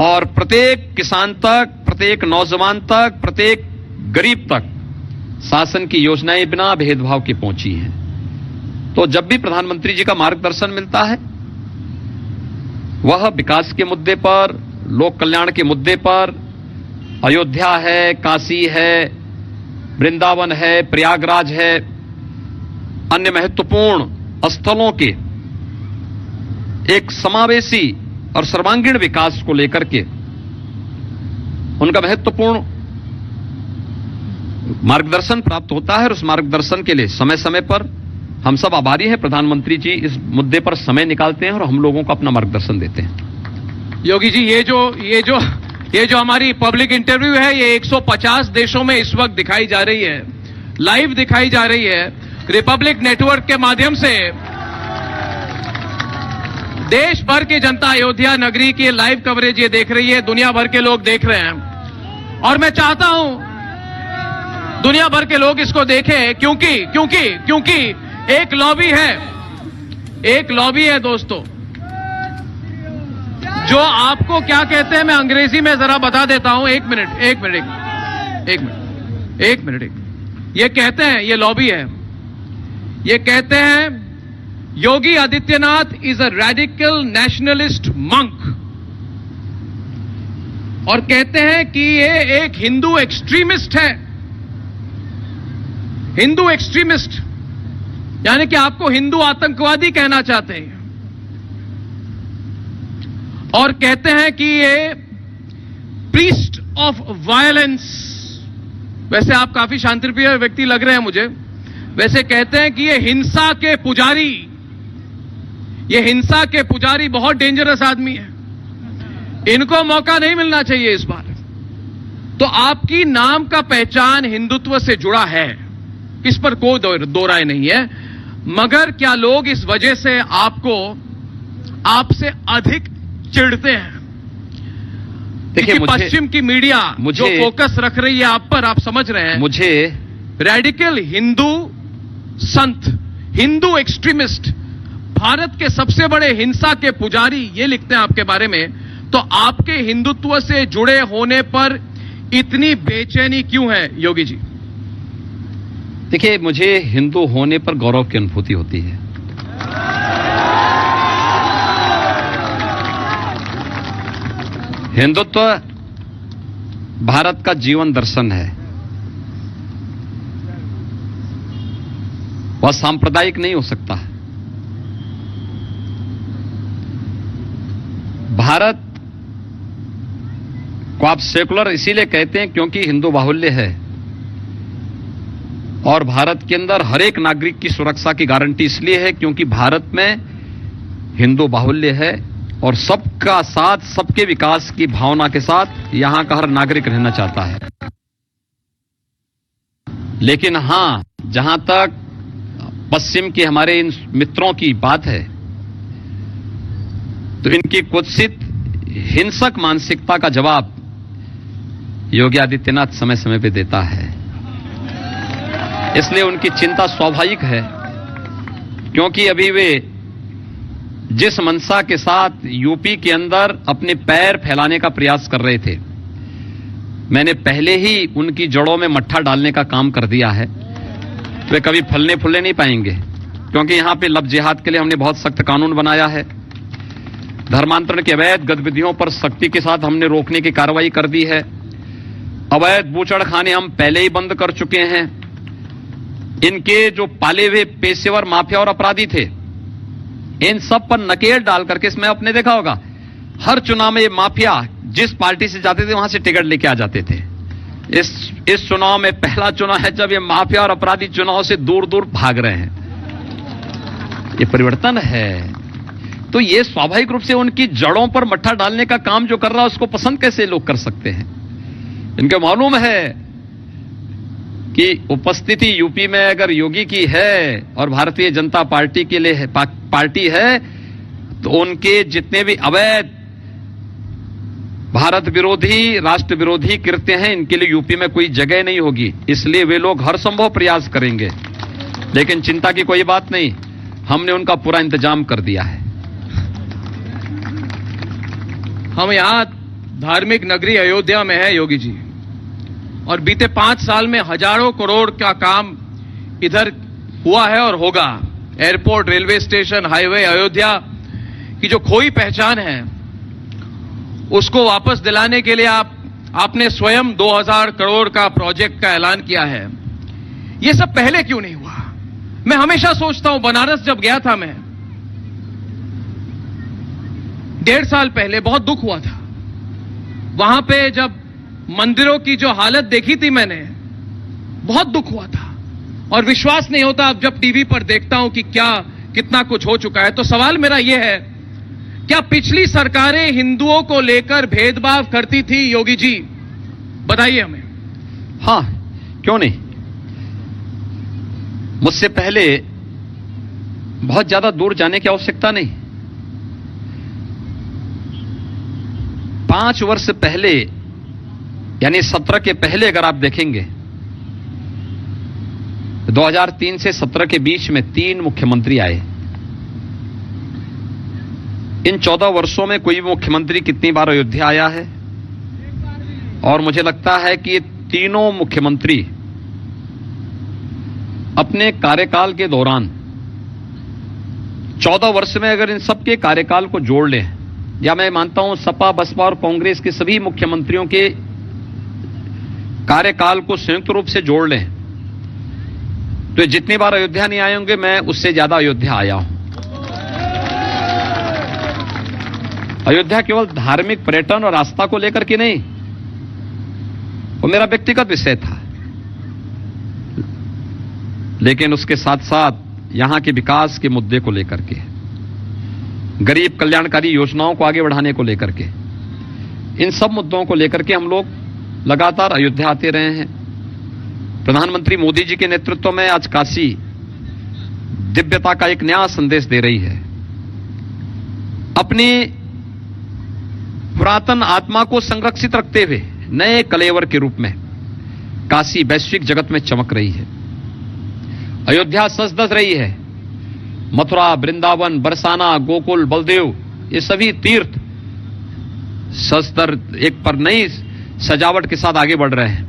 और प्रत्येक किसान तक, प्रत्येक नौजवान तक, प्रत्येक गरीब तक शासन की योजनाएं बिना भेदभाव के पहुंची हैं। तो जब भी प्रधानमंत्री जी का मार्गदर्शन मिलता है, वह विकास के मुद्दे पर, लोक कल्याण के मुद्दे पर, अयोध्या है, काशी है, वृंदावन है, प्रयागराज है, अन्य महत्वपूर्ण स्थलों के एक समावेशी और सर्वांगीण विकास को लेकर के उनका महत्वपूर्ण मार्गदर्शन प्राप्त होता है, और उस मार्गदर्शन के लिए समय समय पर हम सब आभारी हैं। प्रधानमंत्री जी इस मुद्दे पर समय निकालते हैं और हम लोगों को अपना मार्गदर्शन देते हैं। योगी जी, ये जो हमारी पब्लिक इंटरव्यू है, ये 150 देशों में इस वक्त दिखाई जा रही है, लाइव दिखाई जा रही है। रिपब्लिक नेटवर्क के माध्यम से देश भर की जनता अयोध्या नगरी की लाइव कवरेज ये देख रही है, दुनिया भर के लोग देख रहे हैं, और मैं चाहता हूं दुनिया भर के लोग इसको देखें, क्योंकि एक लॉबी है दोस्तों, जो आपको क्या कहते हैं, मैं अंग्रेजी में जरा बता देता हूं। एक मिनट। ये कहते हैं, ये लॉबी है, ये कहते हैं Yogi Adityanath is a radical nationalist monk, और कहते हैं कि ये एक हिंदू एक्सट्रीमिस्ट है। हिंदू एक्सट्रीमिस्ट यानी कि आपको हिंदू आतंकवादी कहना चाहते हैं, और कहते हैं कि ये प्रीस्ट ऑफ वायलेंस। वैसे आप काफी शांतिप्रिय व्यक्ति लग रहे हैं मुझे। वैसे कहते हैं कि ये हिंसा के पुजारी बहुत डेंजरस आदमी है, इनको मौका नहीं मिलना चाहिए इस बार। तो आपकी नाम का पहचान हिंदुत्व से जुड़ा है, इस पर कोई दो राय नहीं है, मगर क्या लोग इस वजह से आपसे अधिक चिढ़ते हैं? देखिए, पश्चिम की मीडिया जो फोकस रख रही है आप पर, आप समझ रहे हैं, मुझे रेडिकल हिंदू संत, हिंदू एक्सट्रीमिस्ट, भारत के सबसे बड़े हिंसा के पुजारी, ये लिखते हैं आपके बारे में। तो आपके हिंदुत्व से जुड़े होने पर इतनी बेचैनी क्यों है योगी जी? देखिए, मुझे हिंदू होने पर गौरव की अनुभूति होती है। हिंदुत्व भारत का जीवन दर्शन है, वह सांप्रदायिक नहीं हो सकता। भारत को आप सेकुलर इसीलिए कहते हैं क्योंकि हिंदू बाहुल्य है, और भारत के अंदर हर एक नागरिक की सुरक्षा की गारंटी इसलिए है क्योंकि भारत में हिंदू बाहुल्य है, और सबका साथ, सबके विकास की भावना के साथ यहां का हर नागरिक रहना चाहता है। लेकिन हां, जहां तक पश्चिम के हमारे इन मित्रों की बात है, तो इनकी कुत्सित हिंसक मानसिकता का जवाब योगी आदित्यनाथ समय समय पे देता है। इसलिए उनकी चिंता स्वाभाविक है, क्योंकि अभी वे जिस मंशा के साथ यूपी के अंदर अपने पैर फैलाने का प्रयास कर रहे थे, मैंने पहले ही उनकी जड़ों में मट्ठा डालने का काम कर दिया है। वे कभी फलने फूलने नहीं पाएंगे, क्योंकि यहां पे लव जिहाद के लिए हमने बहुत सख्त कानून बनाया है। धर्मांतरण की अवैध गतिविधियों पर सख्ती के साथ हमने रोकने की कार्रवाई कर दी है। अवैध बूचड़खाने हम पहले ही बंद कर चुके हैं। इनके जो पाले हुए पेशेवर माफिया और अपराधी थे, इन सब पर नकेल डाल करके, इसमें आपने देखा होगा हर चुनाव में ये माफिया जिस पार्टी से जाते थे वहां से टिकट लेके आ जाते थे। इस चुनाव में पहला चुनाव है जब ये माफिया और अपराधी चुनाव से दूर दूर भाग रहे हैं। ये परिवर्तन है। तो ये स्वाभाविक रूप से उनकी जड़ों पर मट्ठा डालने का काम जो कर रहा है, उसको पसंद कैसे लोग कर सकते हैं? इनको मालूम है कि उपस्थिति यूपी में अगर योगी की है और भारतीय जनता पार्टी के लिए है, पार्टी है, तो उनके जितने भी अवैध भारत विरोधी, राष्ट्र विरोधी कृत्य हैं, इनके लिए यूपी में कोई जगह नहीं होगी। इसलिए वे लोग हर संभव प्रयास करेंगे। लेकिन चिंता की कोई बात नहीं, हमने उनका पूरा इंतजाम कर दिया है। हम यहां धार्मिक नगरी अयोध्या में है योगी जी, और बीते 5 साल में हजारों करोड़ का काम इधर हुआ है और होगा। Airport, railway station, highway, Ayodhya की जो खोई पहचान है, उसको वापस दिलाने के लिए आपने स्वयं 2000 करोड़ का प्रोजेक्ट का ऐलान किया है। यह सब पहले क्यों नहीं हुआ? मैं हमेशा सोचता हूं, बनारस जब गया था मैं 1.5 साल पहले, बहुत दुख हुआ था। वहां पे जब मंदिरों की जो हालत देखी थी मैंने, बहुत दुख हुआ था और विश्वास नहीं होता अब जब टीवी पर देखता हूं कि कितना कुछ हो चुका है। तो सवाल मेरा यह है, क्या पिछली सरकारें हिंदुओं को लेकर भेदभाव करती थी योगी जी? बताइए हमें। हां, क्यों नहीं। मुझसे पहले बहुत ज्यादा दूर जाने की आवश्यकता नहीं। 5 वर्ष पहले, यानी 17 के पहले अगर आप देखेंगे, 2003 से 17 के बीच में 3 मुख्यमंत्री आए। इन 14 वर्षों में कोई भी मुख्यमंत्री कितनी बार अयोध्या आया है? और मुझे लगता है कि ये तीनों मुख्यमंत्री अपने कार्यकाल के दौरान 14 वर्ष में अगर इन सबके कार्यकाल को जोड़ लें, या मैं मानता हूं सपा, बसपा और कांग्रेस के सभी मुख्यमंत्रियों के कार्यकाल को संयुक्त रूप से जोड़ लें, तो जितनी बार अयोध्या नहीं आए होंगे, मैं उससे ज्यादा अयोध्या आया हूं। अयोध्या केवल धार्मिक पर्यटन और आस्था को लेकर के नहीं, वो मेरा व्यक्तिगत विषय था, लेकिन उसके साथ साथ यहां के विकास के मुद्दे को लेकर के, गरीब कल्याणकारी योजनाओं को आगे बढ़ाने को लेकर के, इन सब मुद्दों को लेकर के हम लोग लगातार अयोध्या आते रहे हैं। प्रधानमंत्री मोदी जी के नेतृत्व में आज काशी दिव्यता का एक नया संदेश दे रही है। अपनी पुरातन आत्मा को संरक्षित रखते हुए नए कलेवर के रूप में काशी वैश्विक जगत में चमक रही है। अयोध्या सज धज रही है। मथुरा, वृंदावन, बरसाना, गोकुल, बलदेव, ये सभी तीर्थ सस्तर एक पर नई सजावट के साथ आगे बढ़ रहे हैं।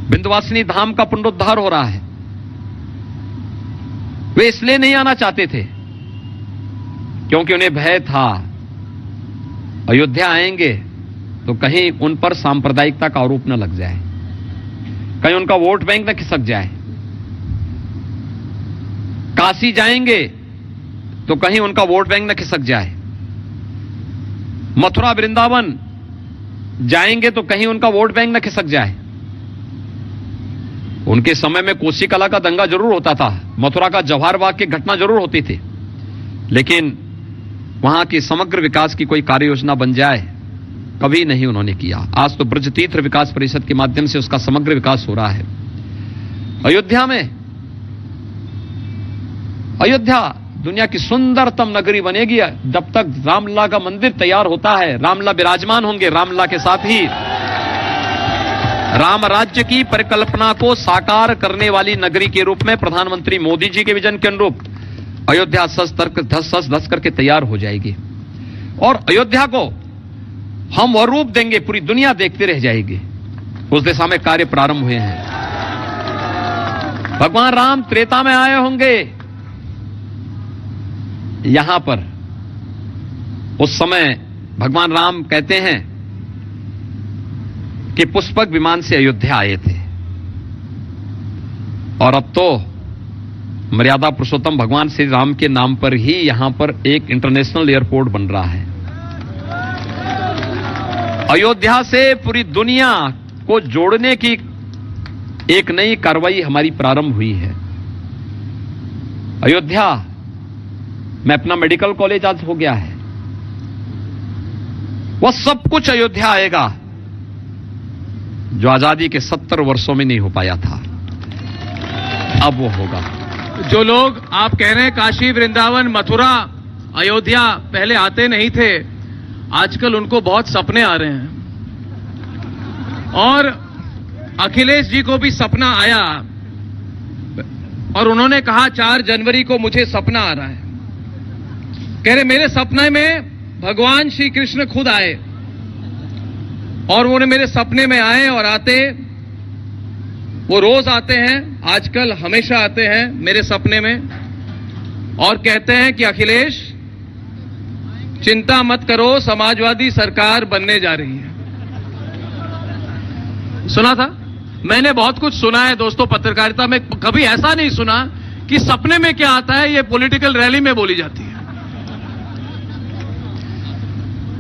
विंध्यवासिनी धाम का पुनरुद्धार हो रहा है। वे इसलिए नहीं आना चाहते थे क्योंकि उन्हें भय था अयोध्या आएंगे तो कहीं उन पर सांप्रदायिकता का आरोप न लग जाए, कहीं उनका वोट बैंक न खिसक जाए। काशी जाएंगे तो कहीं उनका वोट बैंक न खिसक जाए। मथुरा, वृंदावन जाएंगे तो कहीं उनका वोट बैंक न खिसक जाए। उनके समय में कोसी कला का दंगा जरूर होता था, मथुरा का जवाहर बाग की घटना जरूर होती थी, लेकिन वहां की समग्र विकास की कोई कार्य योजना बन जाए, कभी नहीं उन्होंने किया। आज तो ब्रज तीर्थ विकास परिषद के माध्यम से उसका समग्र विकास हो रहा है। अयोध्या में, अयोध्या दुनिया की सुंदरतम नगरी बनेगी जब तक रामलला का मंदिर तैयार होता है, रामलला विराजमान होंगे। रामलला के साथ ही राम राज्य की परिकल्पना को साकार करने वाली नगरी के रूप में प्रधानमंत्री मोदी जी के विजन के अनुरूप अयोध्या सज धस करके तैयार हो जाएगी और अयोध्या को हम वह रूप देंगे, पूरी दुनिया देखते रह जाएगी। उस दिशा में कार्य प्रारंभ हुए हैं। भगवान राम त्रेता में आए होंगे यहां पर। उस समय भगवान राम कहते हैं कि पुष्पक विमान से अयोध्या आए थे और अब तो मर्यादा पुरुषोत्तम भगवान श्री राम के नाम पर ही यहां पर एक इंटरनेशनल एयरपोर्ट बन रहा है। अयोध्या से पूरी दुनिया को जोड़ने की एक नई कार्रवाई हमारी प्रारंभ हुई है। अयोध्या में अपना मेडिकल कॉलेज आज हो गया है। वह सब कुछ अयोध्या आएगा जो आजादी के 70 वर्षों में नहीं हो पाया था, अब वो होगा। जो लोग आप कह रहे हैं काशी, वृंदावन, मथुरा, अयोध्या पहले आते नहीं थे, आजकल उनको बहुत सपने आ रहे हैं। और अखिलेश जी को भी सपना आया और उन्होंने कहा 4 जनवरी को मुझे सपना आ रहा है। कह रहे मेरे सपने में भगवान श्री कृष्ण खुद आए और उन्होंने मेरे सपने में आए और आते, वो रोज आते हैं, आजकल हमेशा आते हैं मेरे सपने में और कहते हैं कि अखिलेश चिंता मत करो, समाजवादी सरकार बनने जा रही है। सुना था? मैंने बहुत कुछ सुना है दोस्तों पत्रकारिता में, कभी ऐसा नहीं सुना कि सपने में क्या आता है ये पॉलिटिकल रैली में बोली जाती है।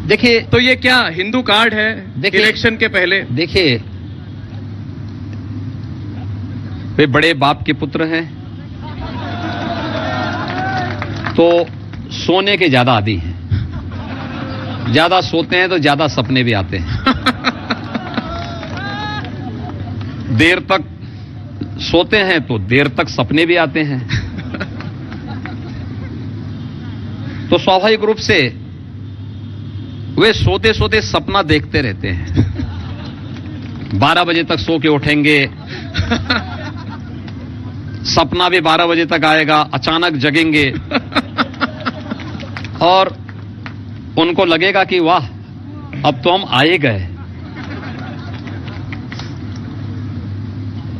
देखिए, तो ये क्या हिंदू कार्ड है इलेक्शन के पहले? देखिए, वे बड़े बाप के पुत्र हैं तो सोने के ज्यादा आदी हैं। ज्यादा सोते हैं तो ज्यादा सपने भी आते हैं। देर तक सोते हैं तो देर तक सपने भी आते हैं। तो स्वाभाविक रूप से वे सोते सोते सपना देखते रहते हैं। 12 बजे तक सो के उठेंगे, सपना भी 12 बजे तक आएगा, अचानक जगेंगे और उनको लगेगा कि वाह अब तो हम आए गए।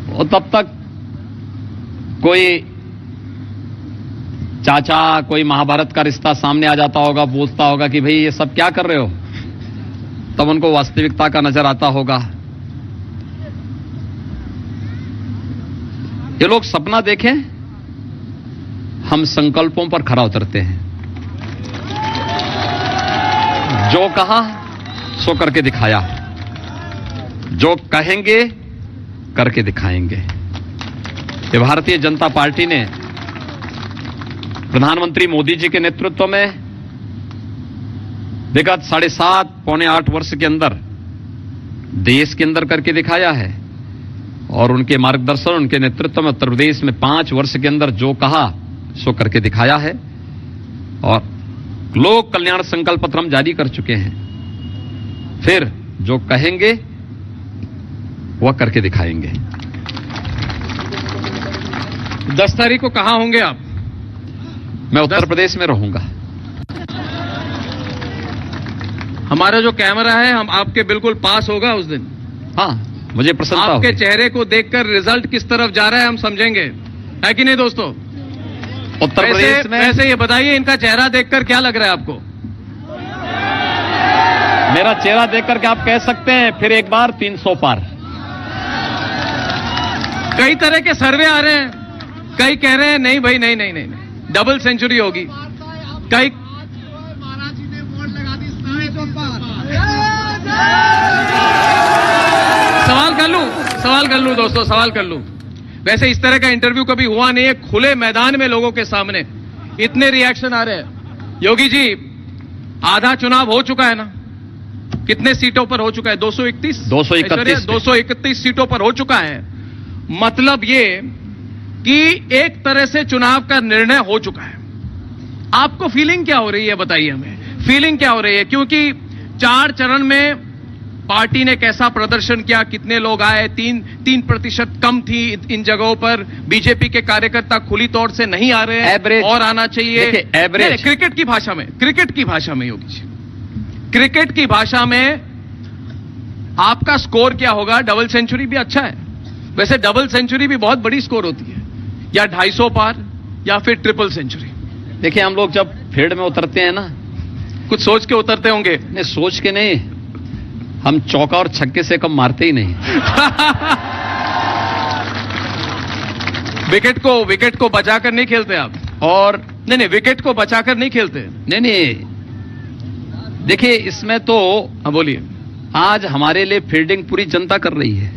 और तब तक कोई चाचा, कोई महाभारत का रिश्ता सामने आ जाता होगा, पूछता होगा कि भाई ये सब क्या कर रहे हो। तब उनको वास्तविकता का नजर आता होगा। ये लोग सपना देखें, हम संकल्पों पर खरा उतरते हैं। जो कहा सो करके दिखाया, जो कहेंगे करके दिखाएंगे। ये भारतीय जनता पार्टी ने प्रधानमंत्री मोदी जी के नेतृत्व में विगत 7.5 पौने 8 वर्ष के अंदर देश के अंदर करके दिखाया है और उनके मार्गदर्शन, उनके नेतृत्व में उत्तर प्रदेश में 5 वर्ष के अंदर जो कहा सो करके दिखाया है और लोक कल्याण संकल्प पत्र हम जारी कर चुके हैं। फिर जो कहेंगे वह करके दिखाएंगे। 10 तारीख को कहां होंगे आप? मैं उत्तर प्रदेश में रहूंगा। हमारा जो कैमरा है हम आपके बिल्कुल पास होगा उस दिन। हाँ, मुझे प्रसन्नता आपके होगी। चेहरे को देखकर रिजल्ट किस तरफ जा रहा है हम समझेंगे, है कि नहीं दोस्तों? उत्तर प्रदेश में वैसे ये बताइए, इनका चेहरा देखकर क्या लग रहा है आपको? मेरा चेहरा देख करके आप कह सकते हैं फिर एक बार 300 पार। कई तरह के सर्वे आ रहे हैं, कई कह रहे हैं नहीं भाई नहीं नहीं नहीं, नहीं डबल सेंचुरी होगी। कई सवाल कर लूं दोस्तों, सवाल कर लूं। वैसे इस तरह का इंटरव्यू कभी हुआ नहीं है खुले मैदान में लोगों के सामने, इतने रिएक्शन आ रहे हैं। योगी जी, आधा चुनाव हो चुका है ना? कितने सीटों पर हो चुका है? 231 231 सीटों पर हो चुका है मतलब ये कि एक तरह से चुनाव का निर्णय हो चुका है। आपको फीलिंग क्या हो रही है, बताइए हमें, फीलिंग क्या हो रही है? क्योंकि 4 चरण में पार्टी ने कैसा प्रदर्शन किया, कितने लोग आए, 3% कम थी इन जगहों पर। बीजेपी के कार्यकर्ता खुली तौर से नहीं आ रहे हैं, एवरेज और आना चाहिए। एवरेज क्रिकेट की भाषा में योगी जी, क्रिकेट की भाषा में आपका स्कोर क्या होगा? डबल सेंचुरी भी अच्छा है, वैसे डबल सेंचुरी भी बहुत बड़ी स्कोर होती है, या 250 पार, या फिर ट्रिपल सेंचुरी। देखिए, हम लोग जब फील्ड में उतरते हैं ना, कुछ सोच के उतरते होंगे। नहीं, सोच के नहीं, हम चौका और छक्के से कम मारते ही नहीं। विकेट को बचाकर नहीं खेलते आप? और नहीं, विकेट को बचाकर नहीं खेलते। नहीं, देखिए, इसमें तो हाँ, बोलिए। आज हमारे लिए फील्डिंग पूरी जनता कर रही है,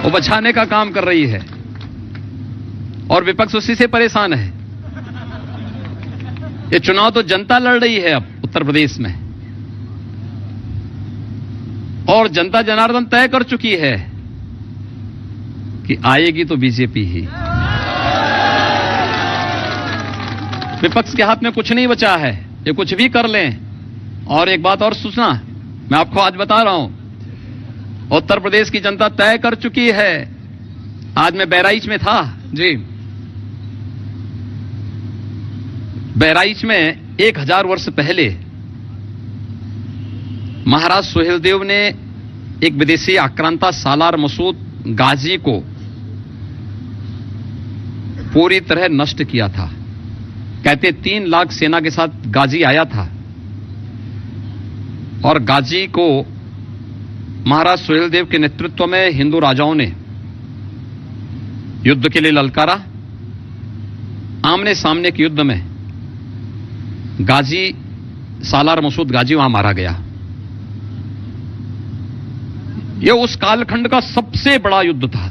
वो बचाने का काम कर रही है, और विपक्ष उसी से परेशान है। ये चुनाव तो जनता लड़ रही है अब उत्तर प्रदेश में, और जनता जनार्दन तय कर चुकी है कि आएगी तो बीजेपी ही। विपक्ष के हाथ में कुछ नहीं बचा है, ये कुछ भी कर लें। और एक बात और सूचना मैं आपको आज बता रहा हूं, उत्तर प्रदेश की जनता तय कर चुकी है। आज मैं बहराइच में था जी। बहराइच में 1000 वर्ष पहले महाराज सुहेलदेव ने एक विदेशी आक्रांता सालार मसूद गाजी को पूरी तरह नष्ट किया था। कहते 3 लाख सेना के साथ गाजी आया था, और गाजी को महाराज सुहेलदेव के नेतृत्व में हिंदू राजाओं ने युद्ध के लिए ललकारा। आमने सामने के युद्ध में गाजी, सालार मसूद गाजी वहां मारा गया। यह उस कालखंड का सबसे बड़ा युद्ध था।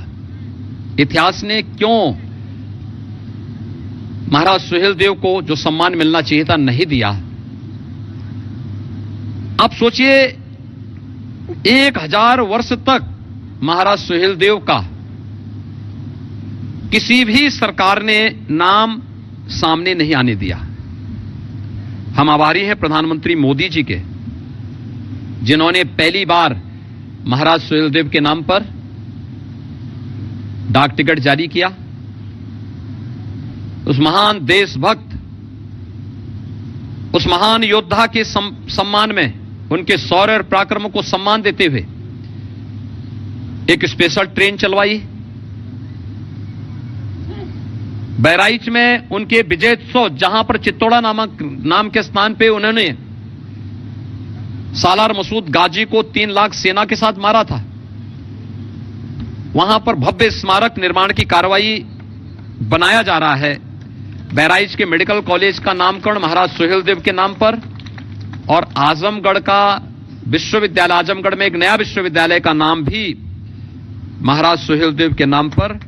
इतिहास ने क्यों महाराज सुहेलदेव को जो सम्मान मिलना चाहिए था नहीं दिया? आप सोचिए, 1000 वर्ष तक महाराज सुहेलदेव का किसी भी सरकार ने नाम सामने नहीं आने दिया। हम आभारी हैं प्रधानमंत्री मोदी जी के, जिन्होंने पहली बार महाराज सुहेलदेव के नाम पर डाक टिकट जारी किया। उस महान देशभक्त, उस महान योद्धा के सम्मान में, उनके शौर्य और पराक्रम को सम्मान देते हुए एक स्पेशल ट्रेन चलवाई। बहराइच में उनके विजयोत्सव, जहां पर चित्तौड़ा नाम के स्थान पे उन्होंने सालार मसूद गाजी को 3 लाख सेना के साथ मारा था, वहां पर भव्य स्मारक निर्माण की कार्रवाई बनाया जा रहा है। बहराइच के मेडिकल कॉलेज का नामकरण महाराज सुहेलदेव के नाम पर, और आजमगढ़ का विश्वविद्यालय, आजमगढ़ में एक नया विश्वविद्यालय का नाम भी महाराज सुहेलदेव के नाम पर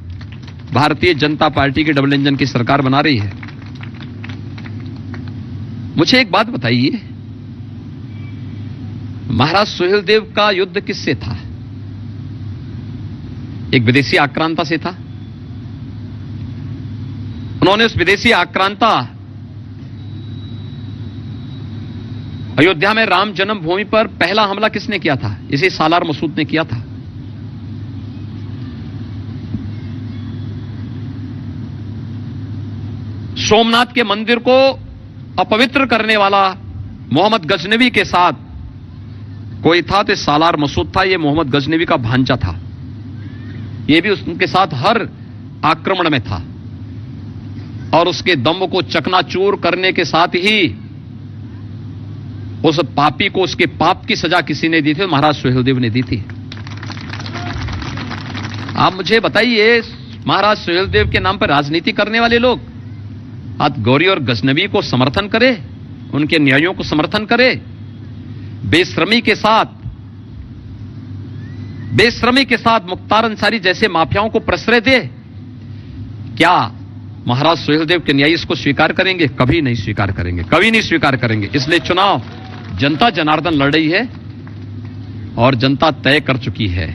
भारतीय जनता पार्टी की डबल इंजन की सरकार बना रही है। मुझे एक बात बताइए, महाराज सुहेलदेव का युद्ध किससे था? एक विदेशी आक्रांता से था। उन्होंने उस विदेशी आक्रांता, अयोध्या में राम जन्मभूमि पर पहला हमला किसने किया था? इसे सालार मसूद ने किया था। सोमनाथ के मंदिर को अपवित्र करने वाला मोहम्मद गजनवी के साथ कोई था तो सालार मसूद था। यह मोहम्मद गजनवी का भांजा था। यह भी उनके साथ हर आक्रमण में था, और उसके दम्भ को चकनाचूर करने के साथ ही उस पापी को उसके पाप की सजा किसी ने दी थी? महाराज सुहेलदेव ने दी थी। आप मुझे बताइए, महाराज सुहेलदेव के नाम पर राजनीति करने वाले लोग आज गौरी और गजनवी को समर्थन करे, उनके न्यायों को समर्थन करे, बेशर्मी के साथ मुख्तार अंसारी जैसे माफियाओं को प्रश्रय दे। क्या महाराज सुहेलदेव के न्यायी इसको स्वीकार करेंगे? कभी नहीं स्वीकार करेंगे, कभी नहीं स्वीकार करेंगे। इसलिए चुनाव जनता जनार्दन लड़ रही है, और जनता तय कर चुकी है।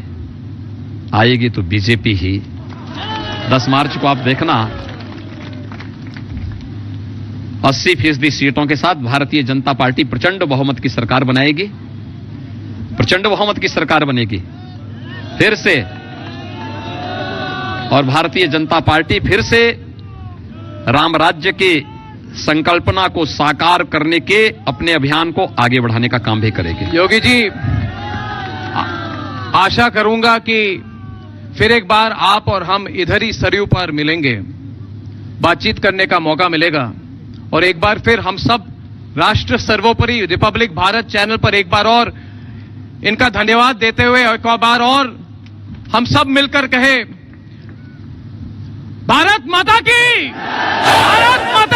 आएगी तो बीजेपी ही। 10 मार्च को आप देखना 80% सीटों के साथ भारतीय जनता पार्टी प्रचंड बहुमत की सरकार बनाएगी, प्रचंड बहुमत की सरकार बनेगी फिर से, और भारतीय जनता पार्टी फिर से राम राज्य की संकल्पना को साकार करने के अपने अभियान को आगे बढ़ाने का काम भी करेगी। योगी जी, आशा करूंगा कि फिर एक बार आप और हम इधर ही सरयू पर मिलेंगे, बातचीत करने का मौका मिलेगा, और एक बार फिर हम सब राष्ट्र सर्वोपरि रिपब्लिक भारत चैनल पर एक बार और इनका धन्यवाद देते हुए एक बार और हम सब मिलकर कहे, भारत माता की, भारत माता